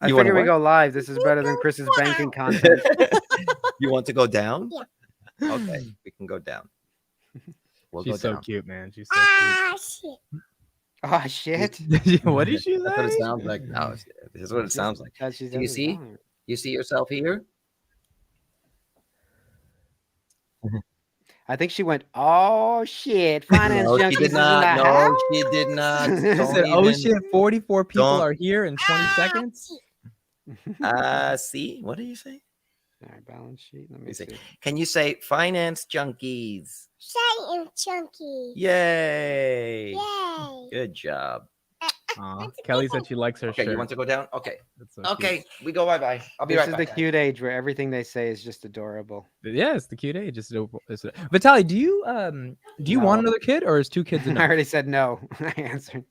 I figure we go live. This is better than Chris's banking content. You want to go down? Yeah. Okay, we can go down. She's so cute, man. She's so Shit. Oh shit! cute. What did she say? That's what it sounds like. No, this is what it sounds like. Do you see? You see yourself here? I think she went, oh shit, finance No, junkies she did is in not. the No, house. she did not. She Don't said, "Oh even- shit, 44 people Don't- are here in 20 seconds." See? What did you say? All right, balance sheet. Let me You see. say, can you say finance junkies? Shiny chunky. Yay! Yay. Good job. Aw, Kelly said she likes her Okay, shirt. you want to go down? Okay. That's so Okay, cute. we go bye-bye. I'll be This right is back. the cute age where everything they say is just adorable. Yeah, it's the cute age. Vitaly, do you want another kid, or is 2 kids I enough? already said no. I answered.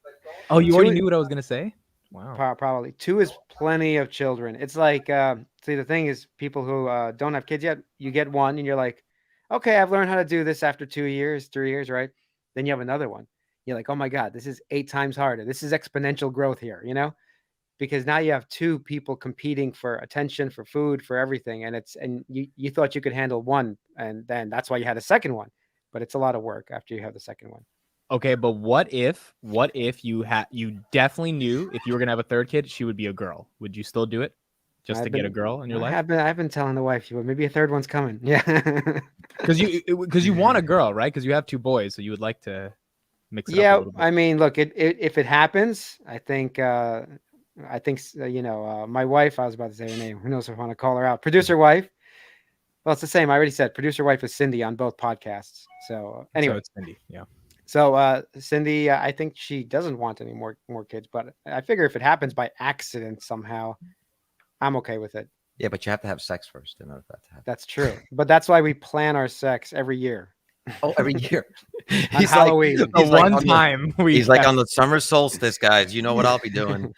Oh, you already Two- knew what I was gonna say. Wow. Probably 2 is plenty of children. It's like, see, the thing is, people who don't have kids yet, you get one and you're like, okay, I've learned how to do this after 2 years, 3 years, right? Then you have another one. You're like, oh my God, this is 8 times harder. This is exponential growth here, you know? Because now you have 2 people competing for attention, for food, for everything. And you thought you could handle one, and then that's why you had a second one. But it's a lot of work after you have the second one. Okay, but what if you definitely knew if you were gonna have a 3rd kid, she would be a girl? Would you still do it just to get a girl in your life? I've been telling the wife, maybe a 3rd one's coming. Yeah. Because you want a girl, right? Because you have 2 boys, so you would like to mix it up a little bit. I mean, look, if it happens, I think my wife, I was about to say her name. Who knows if I want to call her out? Producer wife. Well, it's the same. I already said producer wife is Cindy on both podcasts. So anyway, so it's Cindy. Yeah. So Cindy, I think she doesn't want any more kids, but I figure if it happens by accident somehow, I'm okay with it. Yeah, but you have to have sex first in order for that to happen. That's true. But that's why we plan our sex every year. Oh, every year. On Halloween. He's He's like on the summer solstice, guys. You know what I'll be doing.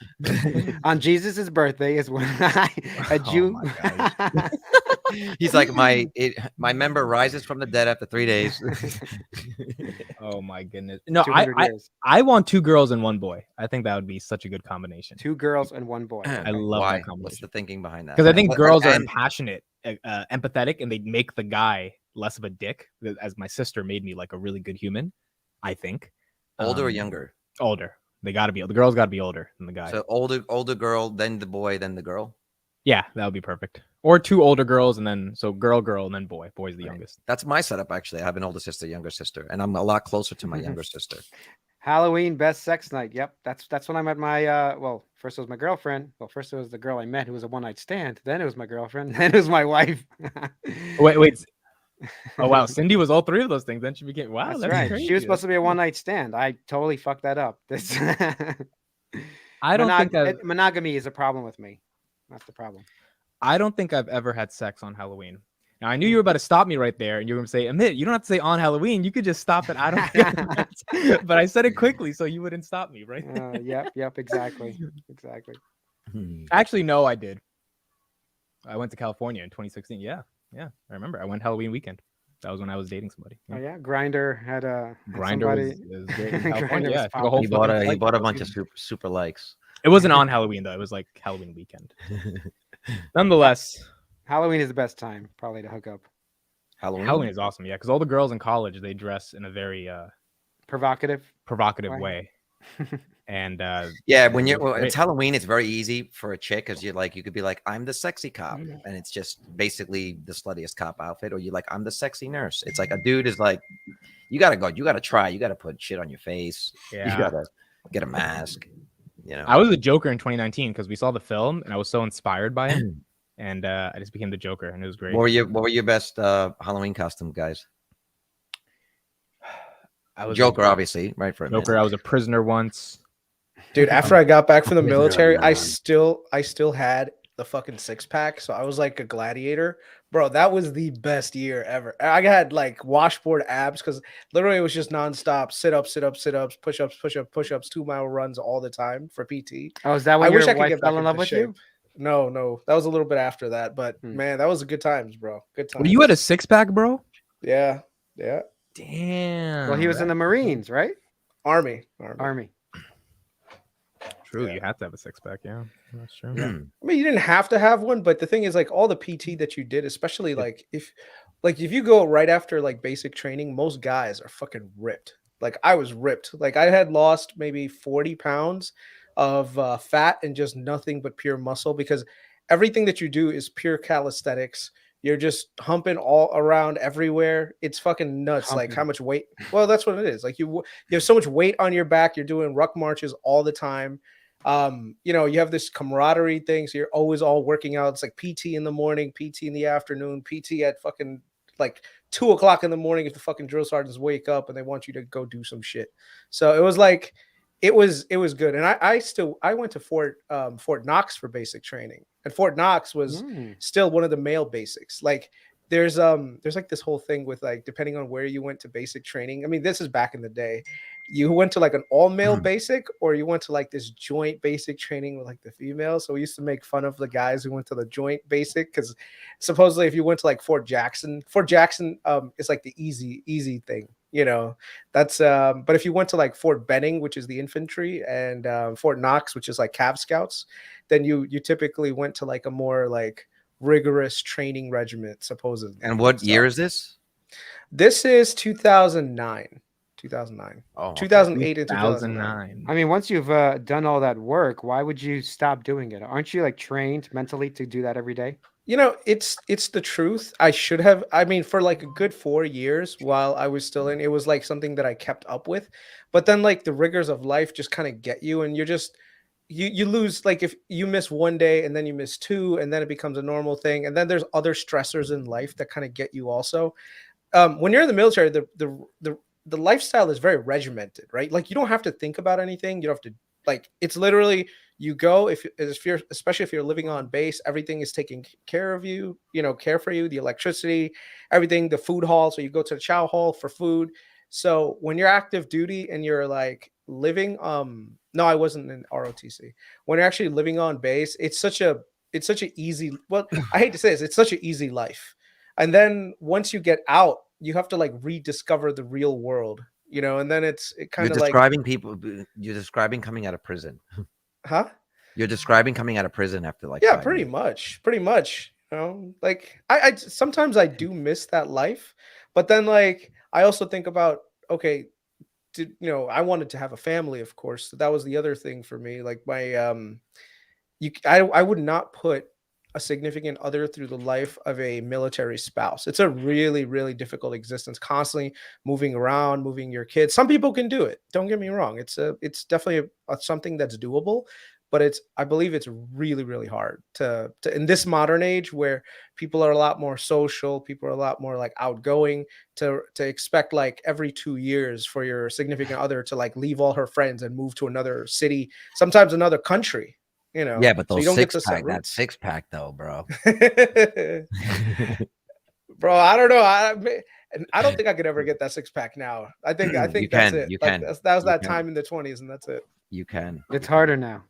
On Jesus's birthday is when a Jew. He's like my member rises from the dead after 3 days. Oh my goodness! No, 200 years. I want 2 girls and 1 boy. I think that would be such a good combination. 2 girls and 1 boy. I love Why? that combination. What's the thinking behind that? Because I think girls are And- passionate, empathetic, and they make the guy less of a dick. As my sister made me like a really good human, I think. Older or younger? Older. They got to be. The girls got to be older than the guy. So older girl, then the boy, then the girl. Yeah, that would be perfect. Or 2 older girls, and then girl, and then boy. Boy's the youngest. That's my setup, actually. I have an older sister, younger sister, and I'm a lot closer to my younger sister. Halloween best sex night. Yep, that's when I met my first it was my girlfriend. Well, first it was the girl I met who was a one-night stand. Then it was my girlfriend. Then it was my wife. Wait. Oh wow, Cindy was all 3 of those things. Then she became that's right. crazy. She was supposed to be a one-night stand. I totally fucked that up. This I don't think monogamy is a problem with me. That's the problem. I don't think I've ever had sex on Halloween. Now I knew you were about to stop me right there, and you were going to say, "Amit, you don't have to say on Halloween. You could just stop it. I don't." But I said it quickly, so you wouldn't stop me, right? Yep, exactly. Actually, no, I did. I went to California in 2016. Yeah, I remember. I went Halloween weekend. That was when I was dating somebody. Yeah. Oh yeah, Grinder had a Grinder was great in California. Yeah, took a whole He bought a bunch of super likes. It wasn't on Halloween though. It was like Halloween weekend. Nonetheless, Halloween is the best time probably to hook up. Halloween is awesome. Yeah, because all the girls in college they dress in a very provocative way. And yeah, when it's Halloween, it's very easy for a chick because you could be like, I'm the sexy cop, and it's just basically the sluttiest cop outfit, or you're like, I'm the sexy nurse. It's like a dude is like, you gotta try, you gotta put shit on your face, you gotta get a mask. I was the Joker in 2019 because we saw the film and I was so inspired by him, and I just became the Joker, and it was great. What were your best Halloween costume, guys? I was Joker, obviously, right? For a Joker, minute. I was a prisoner once. Dude, after I got back from the military, I still had the fucking 6-pack, so I was like a gladiator. Bro, that was the best year ever. I had like washboard abs because literally it was just nonstop sit-ups, 2-mile runs all the time for PT. Oh, is that when your wife fell in love with you? No. That was a little bit after that, but man, that was good times, bro. Good times. Well, you had a 6-pack, bro? Yeah. Damn. Well, he was in the Marines, right? Army. True, Yeah. you have to have a six pack. Yeah, that's true. I mean, you didn't have to have one, but the thing is, like, all the PT that you did, especially like if you go right after like basic training, most guys are fucking ripped. Like I was ripped. Like I had lost maybe 40 pounds of fat and just nothing but pure muscle because everything that you do is pure calisthenics. You're just humping all around everywhere. It's fucking nuts. Like how Humping. much weight. Well, that's what it is. Like you have so much weight on your back. You're doing ruck marches all the time. You know, you have this camaraderie thing, so you're always all working out. It's like PT in the morning, PT in the afternoon, PT at fucking like 2 o'clock in the morning if the fucking drill sergeants wake up and they want you to go do some shit. So it was like it was good. And I went to Fort Knox for basic training. And Fort Knox was still one of the male basics. Like there's like this whole thing with like depending on where you went to basic training. I mean, this is back in the day. You went to like an all male basic, or you went to like this joint basic training with like the females. So we used to make fun of the guys who went to the joint basic because supposedly if you went to like Fort Jackson is like the easy thing, you know. That's but if you went to like Fort Benning, which is the infantry, and Fort Knox, which is like Cav Scouts, then you typically went to like a more like rigorous training regiment, supposedly. And what year is this? This is 2009. 2009. Oh, okay. 2008 and 2009. 2009. I mean, once you've done all that work, why would you stop doing it? Aren't you like trained mentally to do that every day? You know, it's the truth. I should have. I mean, for like a good 4 years while I was still in, it was like something that I kept up with. But then like the rigors of life just kind of get you, and you're just you lose. Like if you miss one day and then you miss two, and then it becomes a normal thing. And then there's other stressors in life that kind of get you also. When you're in the military, the lifestyle is very regimented, right? Like you don't have to think about anything. You don't have to like, it's literally you go if you're, especially if you're living on base, everything is taking care of you, you know, care for you, the electricity, everything, the food hall. So you go to the chow hall for food. So when you're active duty and you're like living, no, I wasn't in ROTC. When you're actually living on base, it's such a easy, well, I hate to say this, it's such an easy life. And then once you get out, you have to like rediscover the real world, you know, and then it kind of like you're describing coming out of prison. Huh? You're describing coming out of prison after like yeah, 5 pretty years. much, you know, like I sometimes I do miss that life, but then like I also think about, okay, you know, I wanted to have a family, of course. So that was the other thing for me. Like my I would not put a significant other through the life of a military spouse. It's a really, really difficult existence, constantly moving around, moving your kids. Some people can do it. Don't get me wrong. It's definitely something that's doable, but I believe it's really, really hard to in this modern age where people are a lot more social, people are a lot more like outgoing, to expect like every 2 years for your significant other to like leave all her friends and move to another city, sometimes another country. You know, Yeah, but so you those don't get to six pack, set that roots. 6-pack though, bro. Bro, I don't know. I don't think I could ever get that 6-pack now. I think You that's can, it. you Like, can, that was you that can. time in the 20s, and that's it. You can. It's harder now.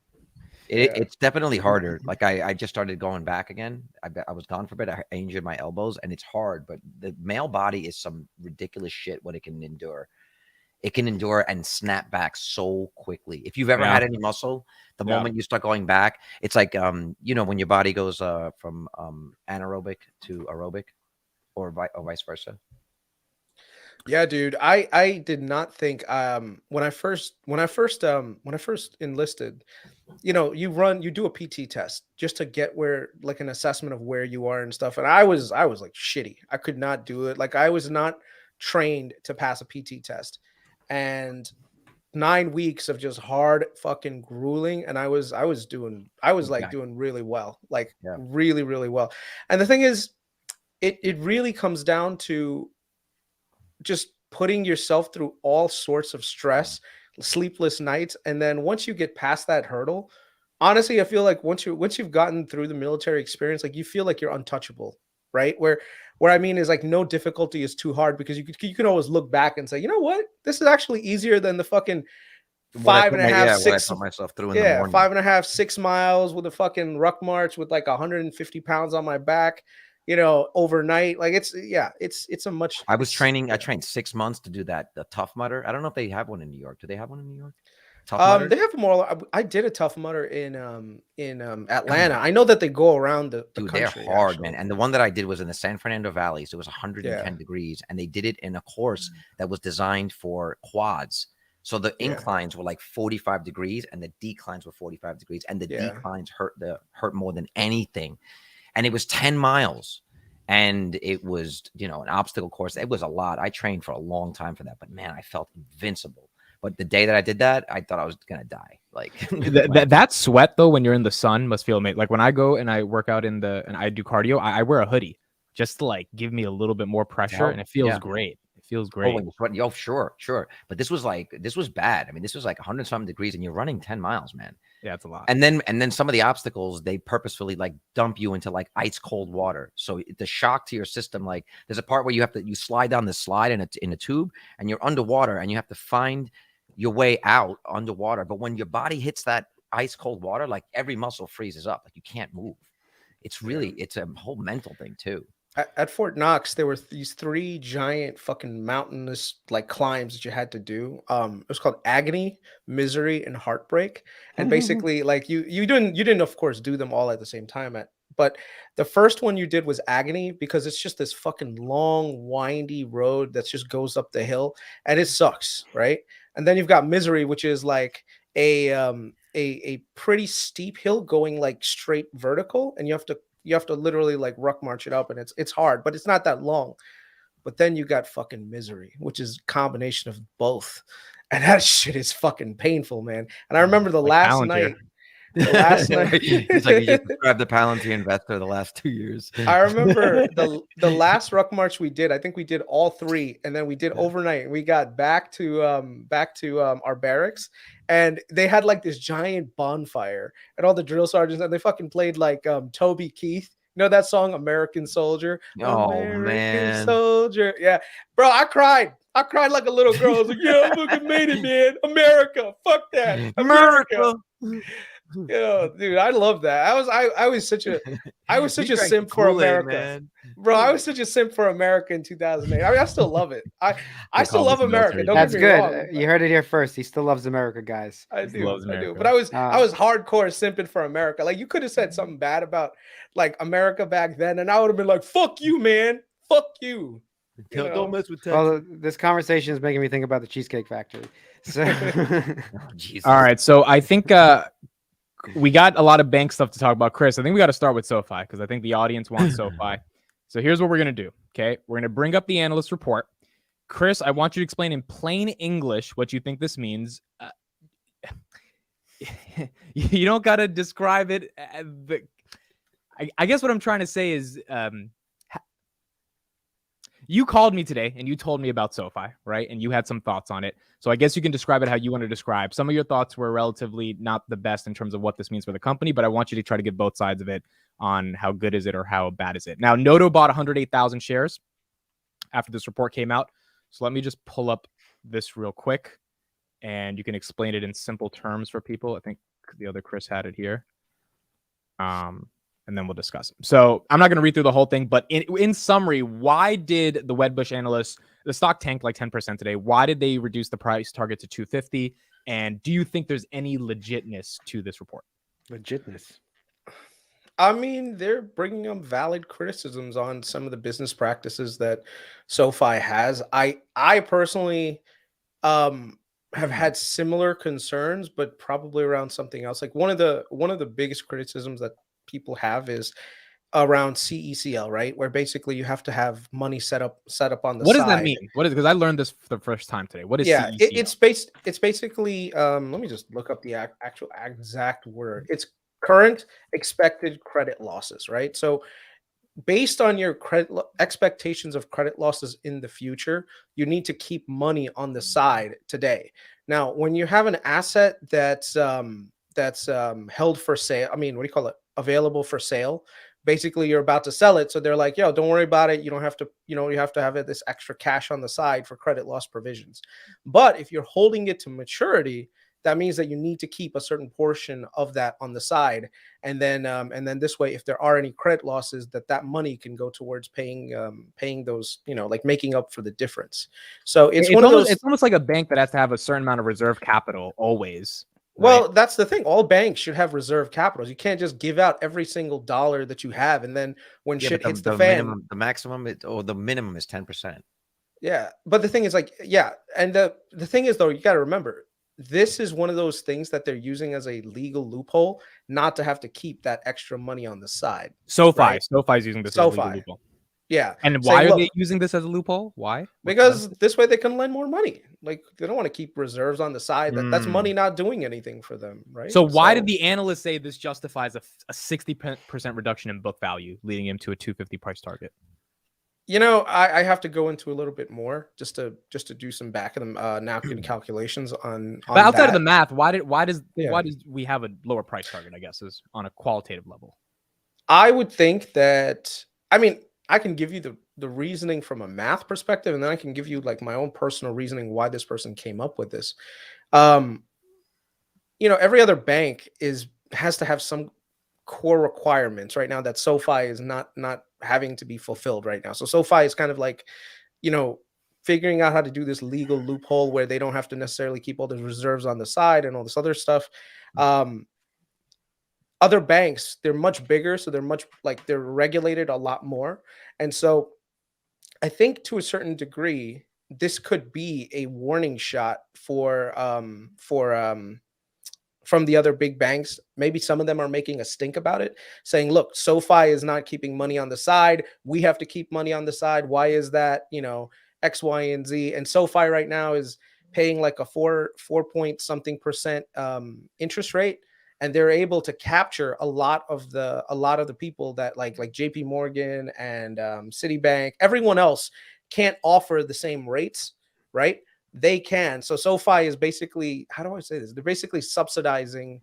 Yeah. It's definitely harder. Like I just started going back again. I was gone for a bit. I injured my elbows, and it's hard. But the male body is some ridiculous shit. What it can endure. It can endure and snap back so quickly. If you've ever had any muscle, the moment you start going back, it's like you know, when your body goes from anaerobic to aerobic, or vice versa. Yeah, dude. I did not think when I first enlisted, you know, you do a PT test just to get where like an assessment of where you are and stuff. And I was like shitty. I could not do it. Like I was not trained to pass a PT test. And 9 weeks of just hard fucking grueling, and I was doing really well, like really, really well. And the thing is, it really comes down to just putting yourself through all sorts of stress, sleepless nights, and then once you get past that hurdle, honestly, I feel like once you've gotten through the military experience, like you feel like you're untouchable, right? Where I mean is like no difficulty is too hard, because you can always look back and say, you know what, this is actually easier than the fucking 5.5, 6 what I put myself through in the morning. 5.5, 6 miles with a fucking ruck march with like 150 pounds on my back, you know, overnight. Like it's a much. I trained 6 months to do that, the Tough Mudder. I don't know if they have one in New York. Do they have one in New York? Tough Mudder? They have more. I did a Tough Mudder in Atlanta. I know that they go around the Dude, country. they're hard, actually. man. And the one that I did was in the San Fernando Valley. So it was 110 Yeah. degrees. And they did it in a course that was designed for quads. So the Yeah. inclines were like 45 degrees and the declines were 45 degrees. And the Yeah. declines hurt more than anything. And it was 10 miles. And it was, an obstacle course. It was a lot. I trained for a long time for that. But man, I felt invincible. But the day that I did that, I thought I was gonna die. Like that sweat though, when you're in the sun, must feel amazing. Like when I go and I work out and I do cardio, I wear a hoodie just to like give me a little bit more pressure, and it feels great. It feels great. Oh, sure. But this was bad. I mean, this was like 100-something degrees, and you're running 10 miles, man. Yeah, it's a lot. And then some of the obstacles, they purposefully like dump you into like ice cold water. So the shock to your system, like there's a part where you slide down the slide in a tube, and you're underwater, and you have to find your way out underwater. But when your body hits that ice cold water, like every muscle freezes up, like you can't move. It's a whole mental thing too. At Fort Knox, there were these 3 giant fucking mountainous like climbs that you had to do. It was called Agony, Misery, and Heartbreak. And basically, like you didn't of course do them all at the same time. But the first one you did was Agony, because it's just this fucking long, windy road that just goes up the hill, and it sucks, right? And then you've got Misery, which is like a pretty steep hill going like straight vertical, and you have to literally like ruck march it up, and it's hard, but it's not that long. But then you got fucking Misery, which is a combination of both, and that shit is fucking painful, man. And I remember the last night. It's like you just described the Palantir investor the last 2 years. I remember the last ruck march we did. I think we did all 3, and then we did overnight. And we got back to our barracks, and they had like this giant bonfire, and all the drill sergeants, and they fucking played like Toby Keith. You know that song, American Soldier? Oh, American man. Soldier. Yeah. Bro, I cried like a little girl. I was like, yeah, I fucking made it, man. America. Fuck that. America. Yeah, dude, I love that. I was such a simp for America, man. bro. I was such a simp for America in 2008. I mean, I still love it. I still love America. Don't That's get me good. wrong. You heard it here first. He still loves America, guys. I do. loves America. But I was hardcore simping for America. Like you could have said something bad about like America back then, and I would have been like, "Fuck you, man. Fuck you." Don't mess with Texas. Well, this conversation is making me think about the Cheesecake Factory. So, Jesus. All right, so I think we got a lot of bank stuff to talk about. Chris, I think we got to start with SoFi, because I think the audience wants SoFi. So here's what we're going to do, okay? We're going to bring up the analyst report. Chris, I want you to explain in plain English what you think this means. You don't got to describe it. I guess what I'm trying to say is you called me today and you told me about SoFi, right? And you had some thoughts on it. So I guess you can describe it how you want to describe. Some of your thoughts were relatively not the best in terms of what this means for the company, but I want you to try to give both sides of it on how good is it or how bad is it. Now, Noto bought 108,000 shares after this report came out. So let me just pull up this real quick and you can explain it in simple terms for people. I think the other Chris had it here. And then we'll discuss it. So I'm not going to read through the whole thing, but in summary, why did the Wedbush analysts, the stock tanked like 10% today? Why did they reduce the price target to 250? And do you think there's any legitness to this report? legitness. I mean, they're bringing up valid criticisms on some of the business practices that SoFi has. I personally have had similar concerns, but probably around something else. Like one of the biggest criticisms that people have is around CECL, right? Where basically you have to have money set up on the What side. does that mean? What is, because I learned this for the first time today. What is CECL? It's basically let me just look up the actual exact word. It's current expected credit losses, right? So based on your expectations of credit losses in the future, you need to keep money on the side today. Now, when you have an asset that's held for sale, I mean, what do you call it? Available for sale. Basically, you're about to sell it, so they're like, "Yo, don't worry about it. You don't have to, you have to have this extra cash on the side for credit loss provisions." But if you're holding it to maturity, that means that you need to keep a certain portion of that on the side, and then this way, if there are any credit losses, that money can go towards paying those, like making up for the difference. So it's one of those. It's almost like a bank that has to have a certain amount of reserve capital always. Well, right? that's the thing. All banks should have reserve capitals. You can't just give out every single dollar that you have, and then when Yeah, shit but hits the fan, minimum, the maximum, or the minimum is 10%. yeah. But the thing is, like, yeah, and the thing is, though, you got to remember, this is one of those things that they're using as a legal loophole, not to have to keep that extra money on the side. SoFi's using this as a legal SoFi. loophole. Yeah. And Saying, why are look, they using this as a loophole? Why? What's the because benefit? this way they can lend more money. Like, they don't want to keep reserves on the side. That's Mm. money not doing anything for them, right? So why did the analysts say this justifies a 60% reduction in book value, leading him to a 250 price target? I have to go into a little bit more just to do some back of the napkin calculations on But outside of the that. math, why does Yeah. we have a lower price target? I guess is on a qualitative level. I would think that, I mean, I can give you the reasoning from a math perspective, and then I can give you like my own personal reasoning why this person came up with this. Every other bank has to have some core requirements right now that SoFi is not having to be fulfilled right now. So SoFi is kind of like, figuring out how to do this legal loophole where they don't have to necessarily keep all the reserves on the side and all this other stuff. Other banks, they're much bigger, so they're regulated a lot more. And so I think to a certain degree, this could be a warning shot from the other big banks. Maybe some of them are making a stink about it, saying, look, SoFi is not keeping money on the side. We have to keep money on the side. Why is that? X, Y, and Z. And SoFi right now is paying like a 4 point something percent interest rate. And they're able to capture a lot of the people that like JP Morgan and Citibank, everyone else can't offer the same rates, right? They can. So SoFi is basically, how do I say this? They're basically subsidizing,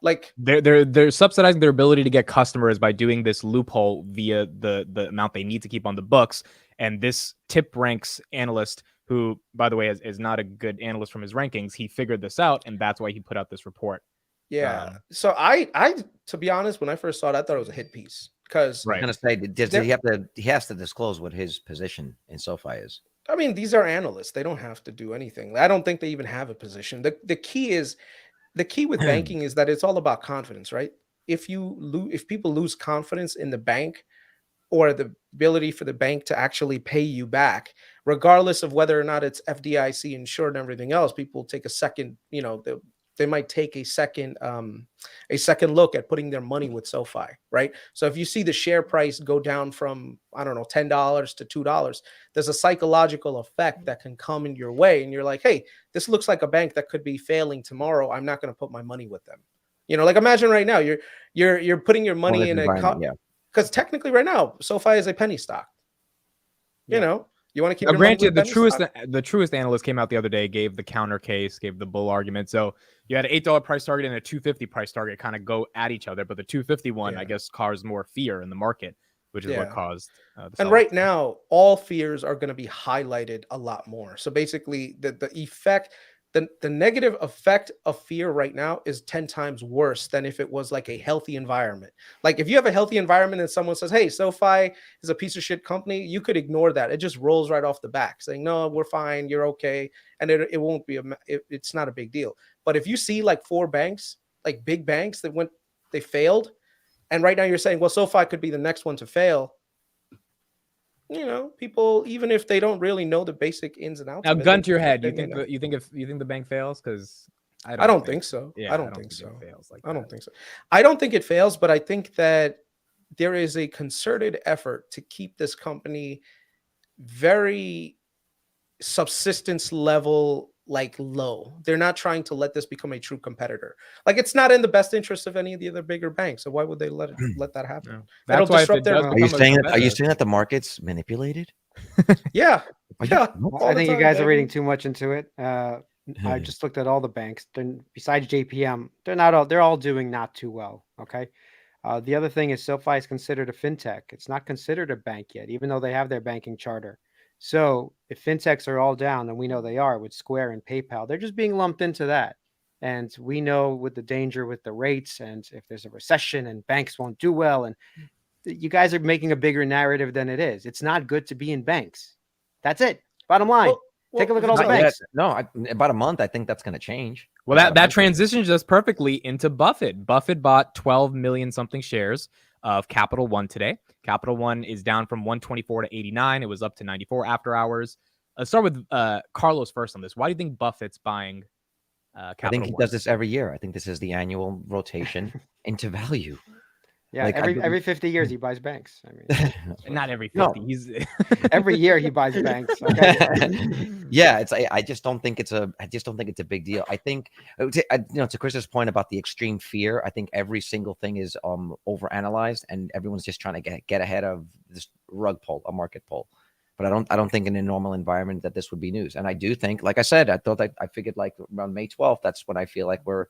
like they're subsidizing their ability to get customers by doing this loophole via the amount they need to keep on the books. And this Tip Ranks analyst, who by the way is not a good analyst from his rankings, he figured this out, and that's why he put out this report. Yeah. So I to be honest, when I first saw that, I thought it was a hit piece because I'm gonna say, he has to disclose what his position in SoFi is. I mean, these are analysts. They don't have to do anything. I don't think they even have a position. The key with banking is that it's all about confidence, right? If people lose confidence in the bank or the ability for the bank to actually pay you back, regardless of whether or not it's FDIC insured and everything else, people take a second, they might take a second look at putting their money with SoFi, right? So if you see the share price go down from, I don't know, $10 to $2, there's a psychological effect that can come in your way. And you're like, hey, this looks like a bank that could be failing tomorrow. I'm not going to put my money with them. Like imagine right now, you're putting your money in because technically right now, SoFi is a penny stock. Yeah. You want to keep Now, your money granted, with the truest analyst came out the other day, gave the counter case, gave the bull argument. So you had an $8 price target and a $250 price target kind of go at each other, but the 250 one, I guess, caused more fear in the market, which is what caused. And right now, all fears are going to be highlighted a lot more. So basically, the effect, the negative effect of fear right now is 10 times worse than if it was like a healthy environment. Like if you have a healthy environment and someone says, hey, SoFi is a piece of shit company, you could ignore that. It just rolls right off the back saying, no, we're fine. You're okay. And it won't be, it's not a big deal. But if you see like 4 banks, like big banks they failed. And right now you're saying, well, SoFi could be the next one to fail. People, even if they don't really know the basic ins and outs. Now, gun to your head, you think the bank fails? Because I don't think so. Yeah, I don't think so. It fails like I don't think so. I don't think it fails, but I think that there is a concerted effort to keep this company very subsistence level, like low. They're not trying to let this become a true competitor. Like it's not in the best interest of any of the other bigger banks. So why would they let that happen? No. That's why if it does Are you saying that the market's manipulated? Yeah. I think you guys are reading too much into it. I just looked at all the banks. Besides JPM, they're all doing not too well. Okay. The other thing is SoFi is considered a fintech. It's not considered a bank yet, even though they have their banking charter. So if fintechs are all down, and we know they are with Square and PayPal, they're just being lumped into that. And we know with the danger with the rates, and if there's a recession and banks won't do well, and you guys are making a bigger narrative than it is. It's not good to be in banks. That's it. Bottom line. Take a look at all the Not yet. banks. No, about a month. I think that's going to change. Well, that transitions us perfectly into Buffett. Buffett bought 12 million something shares of Capital One today. Capital One is down from 124 to 89. It was up to 94 after hours. Let's start with Carlos first on this. Why do you think Buffett's buying Capital I think he One? does this every year. I think this is the annual rotation into value. Yeah, Like, every 50 years he buys banks. I mean, Not every 50. No. He's every year he buys banks. Okay. Yeah, I just don't think it's a big deal. I think to Chris's point about the extreme fear, I think every single thing is overanalyzed, and everyone's just trying to get ahead of this rug pull, a market pull. But I don't think in a normal environment that this would be news. And I do think, like I said, I figured like around May 12th, that's when I feel like we're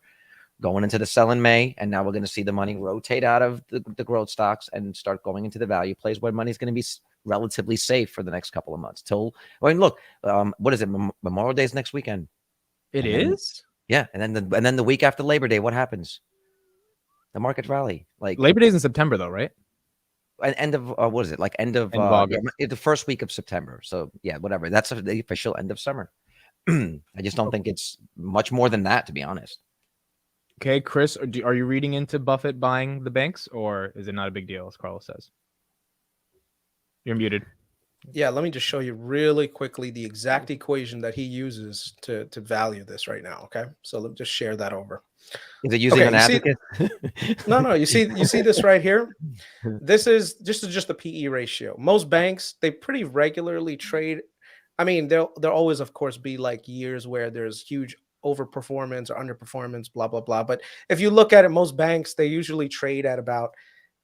going into the sell in May, and now we're going to see the money rotate out of the growth stocks and start going into the value plays where money's going to be relatively safe for the next couple of months. Look, what is it? Memorial Day is next weekend. It is? Yeah, and then the week after Labor Day, what happens? The market rally. Like Labor Day's in September, though, right? End of what is it? Like end of August. the first week of September. So yeah, whatever. That's the official end of summer. I just don't think it's much more than that, to be honest. Okay, Chris, are you reading into Buffett buying the banks, or is it not a big deal, as Carlos says? You're muted. Yeah, let me just show you really quickly the exact equation that he uses to value this right now. Okay, so let me just share that over. Is it using an advocate? No. You see this right here. This is just the PE ratio. Most banks, they pretty regularly trade. I mean, there'll always, of course, be like years where there's huge overperformance or underperformance, blah blah blah. But if you look at it, most banks, they usually trade at about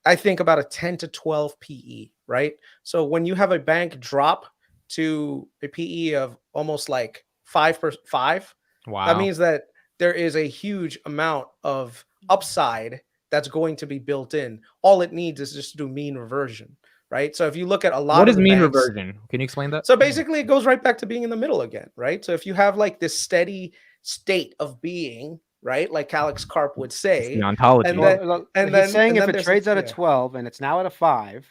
a 10 to 12 PE, right? So when you have a bank drop to a PE of almost like 5, Wow. that means that there is a huge amount of upside that's going to be built in. All it needs is just to do mean reversion, right? So if you look at a lot what of is mean banks, reversion? Can you explain that? so basically it goes right back to being in the middle again, right? So if you have like this steady state of being, right? Like Alex Karp would say, The ontology. and then- Well, and he's then- saying and if then it there's trades a- out of yeah. 12 and it's now at a 5,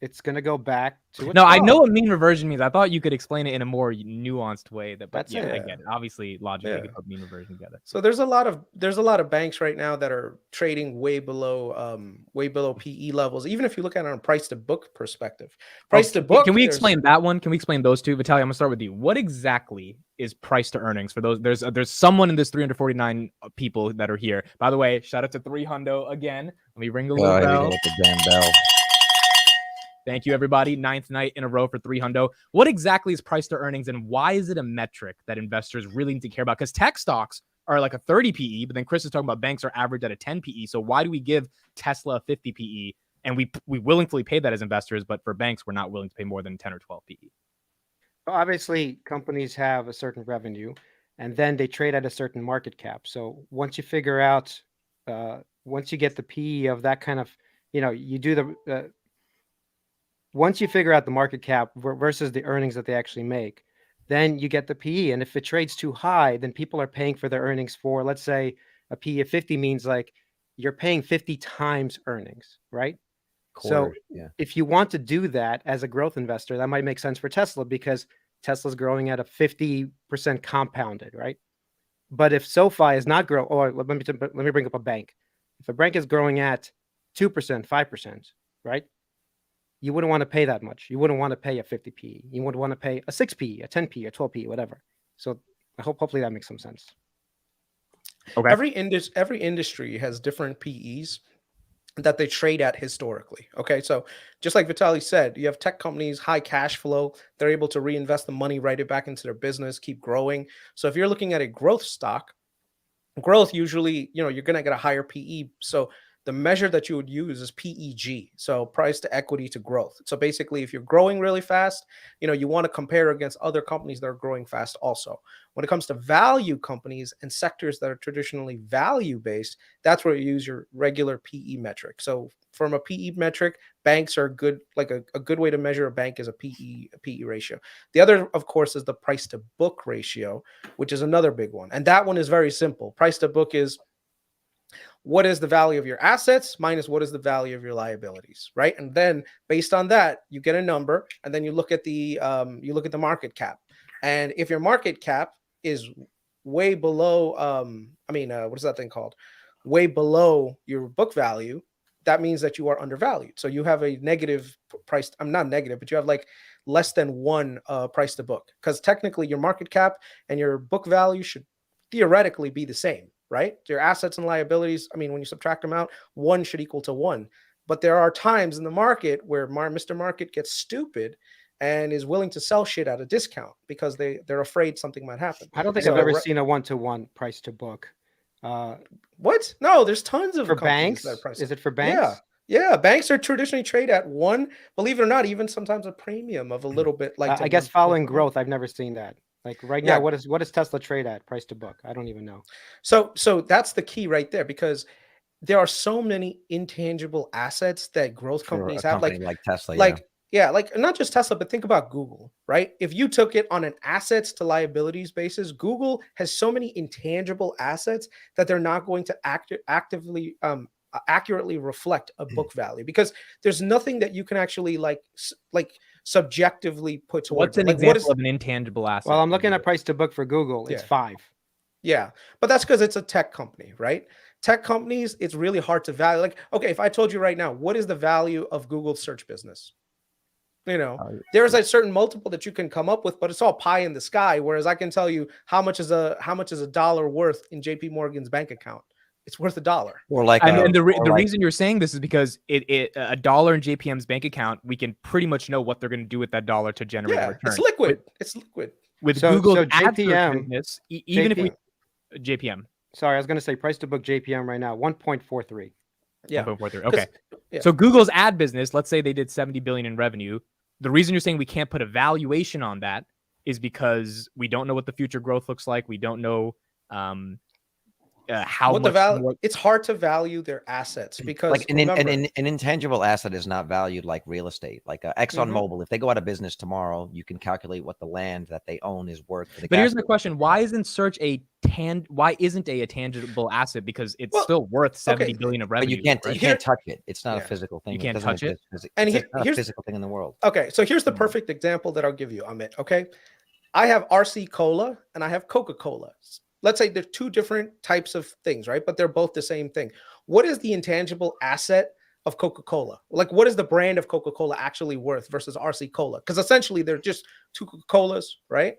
it's going to go back to a No, I 12. know what mean reversion means. I thought you could explain it in a more nuanced way. But That's yeah, I it. get it. Obviously, logically, you Yeah. could put mean reversion together. So there's a lot of banks right now that are trading way below PE levels. Even if you look at it on a price to book perspective, price to book. Can we there's- explain that one? Can we explain those two? Vitaly, I'm gonna start with you. What exactly is price to earnings for those? There's someone in this 349 people that are here. By the way, shout out to 300 again. Let me ring the little Here we bell. go with the damn bell. Thank you, everybody. 9th night in a row for 300. What exactly is price to earnings, and why is it a metric that investors really need to care about? Because tech stocks are like a 30 PE, but then Chris is talking about banks are average at a 10 PE. So why do we give Tesla a 50 PE? And we willingly pay that as investors, but for banks, we're not willing to pay more than 10 or 12 PE. Well, obviously, companies have a certain revenue, and then they trade at a certain market cap. So once you figure out, once you get the PE of that kind of, you do the, once you figure out the market cap versus the earnings that they actually make, then you get the PE. And if it trades too high, then people are paying for their earnings for, let's say, a PE of 50 means like you're paying 50 times earnings, right? So yeah. if you want to do that as a growth investor, that might make sense for Tesla because Tesla's growing at a 50% compounded, right? But if SoFi is not growing, or let me bring up a bank. If a bank is growing at 2%, 5%, right? You wouldn't want to pay that much. You wouldn't want to pay a 50 PE. You would want to pay a 6 PE, a 10 PE, a 12 PE, whatever. So hopefully that makes some sense. Okay. Every industry has different PEs that they trade at historically. Okay, so just like Vitaly said, you have tech companies, high cash flow. They're able to reinvest the money, write it back into their business, keep growing. So if you're looking at a growth stock, growth usually, you're going to get a higher PE. So the measure that you would use is PEG, so price to equity to growth. So basically, if you're growing really fast, you want to compare against other companies that are growing fast also. When it comes to value companies and sectors that are traditionally value based, that's where you use your regular PE metric. So from a PE metric, banks are good, like a good way to measure a bank is a PE ratio. The other, of course, is the price to book ratio, which is another big one. And that one is very simple. Price to book is what is the value of your assets minus what is the value of your liabilities, right? And then based on that, you get a number, and then you look at the market cap. And if your market cap is way below, what is that thing called? Way below your book value, that means that you are undervalued. So you have a negative price. I'm not negative, but you have like less than 1 price to book, because technically your market cap and your book value should theoretically be the same, right? Your assets and liabilities, when you subtract them out, 1 should equal to 1. But there are times in the market where Mr. Market gets stupid and is willing to sell shit at a discount because they're afraid something might happen. I don't think I've ever seen a 1-to-1 price to book. What? No, there's tons of for banks. That are Is it for banks? Yeah. Banks are traditionally trade at 1. Believe it or not, even sometimes a premium of a little bit. Like I guess following growth, I've never seen that. Like right now, what does Tesla trade at price to book? I don't even know. So that's the key right there, because there are so many intangible assets that growth companies have, like Tesla, like not just Tesla, but think about Google, right? If you took it on an assets to liabilities basis, Google has so many intangible assets that they're not going to accurately reflect a book value, because there's nothing that you can actually like subjectively put towards. What's an example of an intangible asset? Well, I'm looking at price to book for Google. It's 5. Yeah, but that's because it's a tech company, right? Tech companies, it's really hard to value. Like, okay, if I told you right now, what is the value of Google's search business? There's a certain multiple that you can come up with, but it's all pie in the sky. Whereas I can tell you how much is a dollar worth in JP Morgan's bank account. It's worth $1. Or like, and the reason you're saying this is because a dollar in JPM's bank account, we can pretty much know what they're going to do with that dollar to generate a return. It's liquid. It's liquid. With Google's JPM, business, even if we JPM. Sorry, I was going to say price to book JPM right now 1.43. Yeah. 1.43. Okay. Yeah. So Google's ad business, let's say they did 70 billion in revenue. The reason you're saying we can't put a valuation on that is because we don't know what the future growth looks like. We don't know how what much the value. more... It's hard to value their assets because like an intangible asset is not valued like real estate. Like ExxonMobil, if they go out of business tomorrow, you can calculate what the land that they own is worth. For the but here's the question: why isn't search a tangible asset? Because it's still worth 70 billion of revenue. But you can't touch it. It's not a physical thing. You can't touch it. And it's not a physical thing in the world. Okay, so here's the perfect example that I'll give you, Amit. Okay, I have RC Cola and I have Coca-Cola. Let's say they're 2 different types of things, right? But they're both the same thing. What is the intangible asset of Coca-Cola? Like, what is the brand of Coca-Cola actually worth versus RC Cola? Because essentially they're just 2 Coca-Colas, right?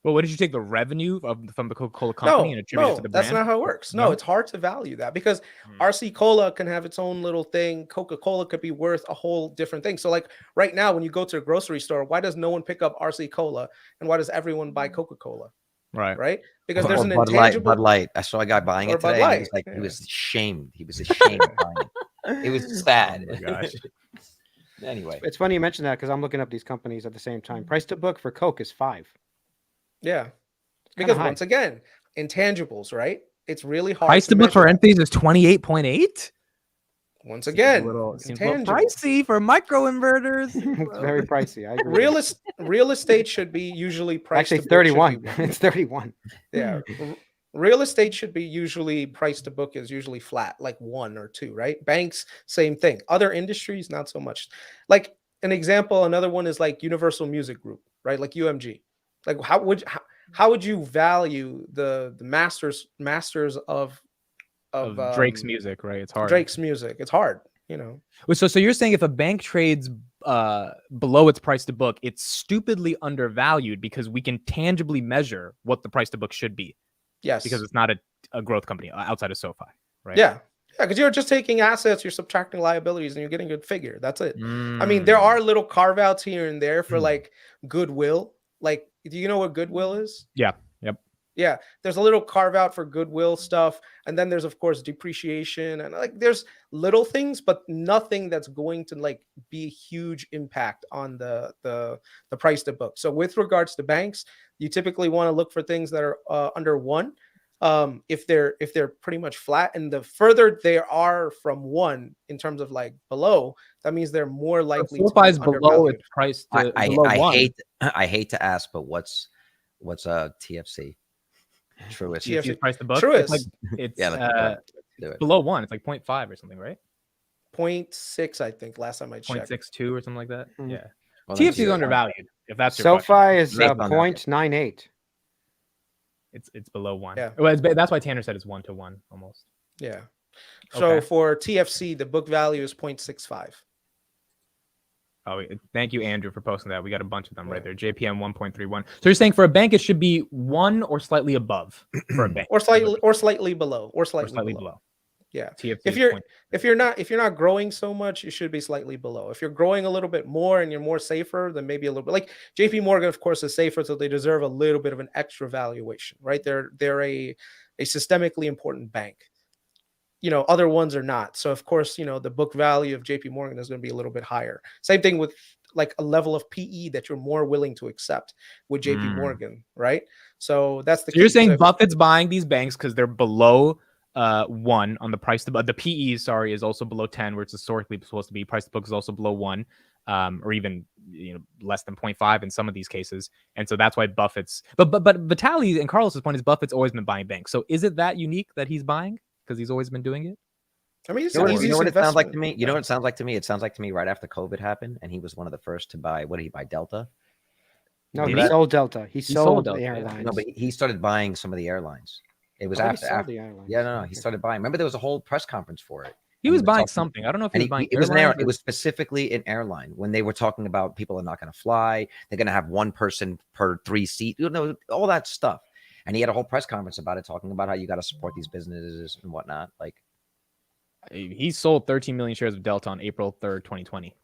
Well, what did you take the revenue from the Coca-Cola company and attribute it to the brand? That's not how it works. No, it's hard to value that because RC Cola can have its own little thing. Coca-Cola could be worth a whole different thing. So like right now, when you go to a grocery store, why does no one pick up RC Cola and why does everyone buy Coca-Cola? Right. Because there's an Bud intangible. Bud Light. I saw a guy buying it today. And he was like, he was ashamed. He was ashamed of buying it. It was sad. Oh my gosh. Anyway, it's funny you mentioned that because I'm looking up these companies at the same time. Price to book for Coke is 5. Yeah, because once again, intangibles, right? It's really hard. Price to book for Enphase is 28.8. Once again, seems a little pricey for microinverters. It's very pricey. I agree. Real estate should be usually priced. Actually, 31. It's 31. Yeah, real estate should be usually price to book is usually flat, like 1 or 2, right? Banks, same thing. Other industries, not so much. Like an example, another one is like Universal Music Group, right? Like UMG. Like how would you value the masters of Drake's music, right? It's hard. Drake's music. It's hard, So you're saying if a bank trades below its price to book, it's stupidly undervalued because we can tangibly measure what the price to book should be. Yes. Because it's not a growth company outside of SoFi, right? Yeah. Yeah, because you're just taking assets, you're subtracting liabilities, and you're getting a good figure. That's it. I mean, there are little carve-outs here and there for like goodwill. Like, do you know what goodwill is? Yeah. Yep. Yeah, there's a little carve out for goodwill stuff, and then there's of course depreciation, and like there's little things, but nothing that's going to like be a huge impact on the price to book. So with regards to banks, you typically want to look for things that are under one. If they're pretty much flat, and the further they are from one in terms of like below, that means they're more likely to SoFi be is below undervalued. its price to I, below I one. hate to ask, but what's TFC? Truest. TFC. TFC's price to book. Truist. It's like it's Yeah, let's do it. below one. It's like 0.5 or something, right? 0.6, I think, last time I checked. 0.62 or something like that. Mm. Yeah. Well, then TFC is TFC. undervalued. If that's your question. SoFi is Based on that. 0.98. It's below one. Yeah. Well, that's why Tanner said it's 1-to-1 almost. Yeah. So Okay. for TFC, the book value is 0.65. Oh, thank you, Andrew, for posting that. We got a bunch of them right Yeah. there. JPM 1.31. So you're saying for a bank, it should be 1 or slightly above for a bank, Or slightly below. Or or slightly, slightly below. below. Yeah. TFC If is you're point- if you're not growing so much, you should be slightly below. If you're growing a little bit more and you're more safer, then maybe a little bit like JP Morgan, of course, is safer, so they deserve a little bit of an extra valuation, right? They're a systemically important bank. You know, other ones are not. So of course, you know, the book value of JP Morgan is going to be a little bit higher. Same thing with like a level of PE that you're more willing to accept with JP Mm. Morgan, right? So that's the So you're key. saying So- Buffett's buying these banks because they're below 1 on the price to book. The PE, sorry, is also below 10, where it's historically supposed to be. Price to book is also below 1, or even less than 0.5 in some of these cases. And so that's why Buffett's. But Vitaly and Carlos's point is Buffett's always been buying banks. So is it that unique that he's buying because he's always been doing it? I mean, it's You know, an what, you know easiest what it sounds like to investment. me? You know what it sounds like to me? It sounds like to me right after COVID happened, and he was one of the first to buy. What did he buy? Delta. No, Did he he? sold Delta. He sold sold Delta, the yeah. airlines. No, but he started buying some of the airlines. It was I thought he after. sold after the airlines. yeah, no, he Okay. started buying. Remember, there was a whole press conference for it. He And was buying talking- something. I don't know if he And was buying. it was an airlines it or- was specifically an airline when they were talking about people are not going to fly. They're going to have one person per 3 seat. All that stuff. And he had a whole press conference about it, talking about how you got to support these businesses and whatnot. Like, He sold 13 million shares of Delta on April 3rd, 2020.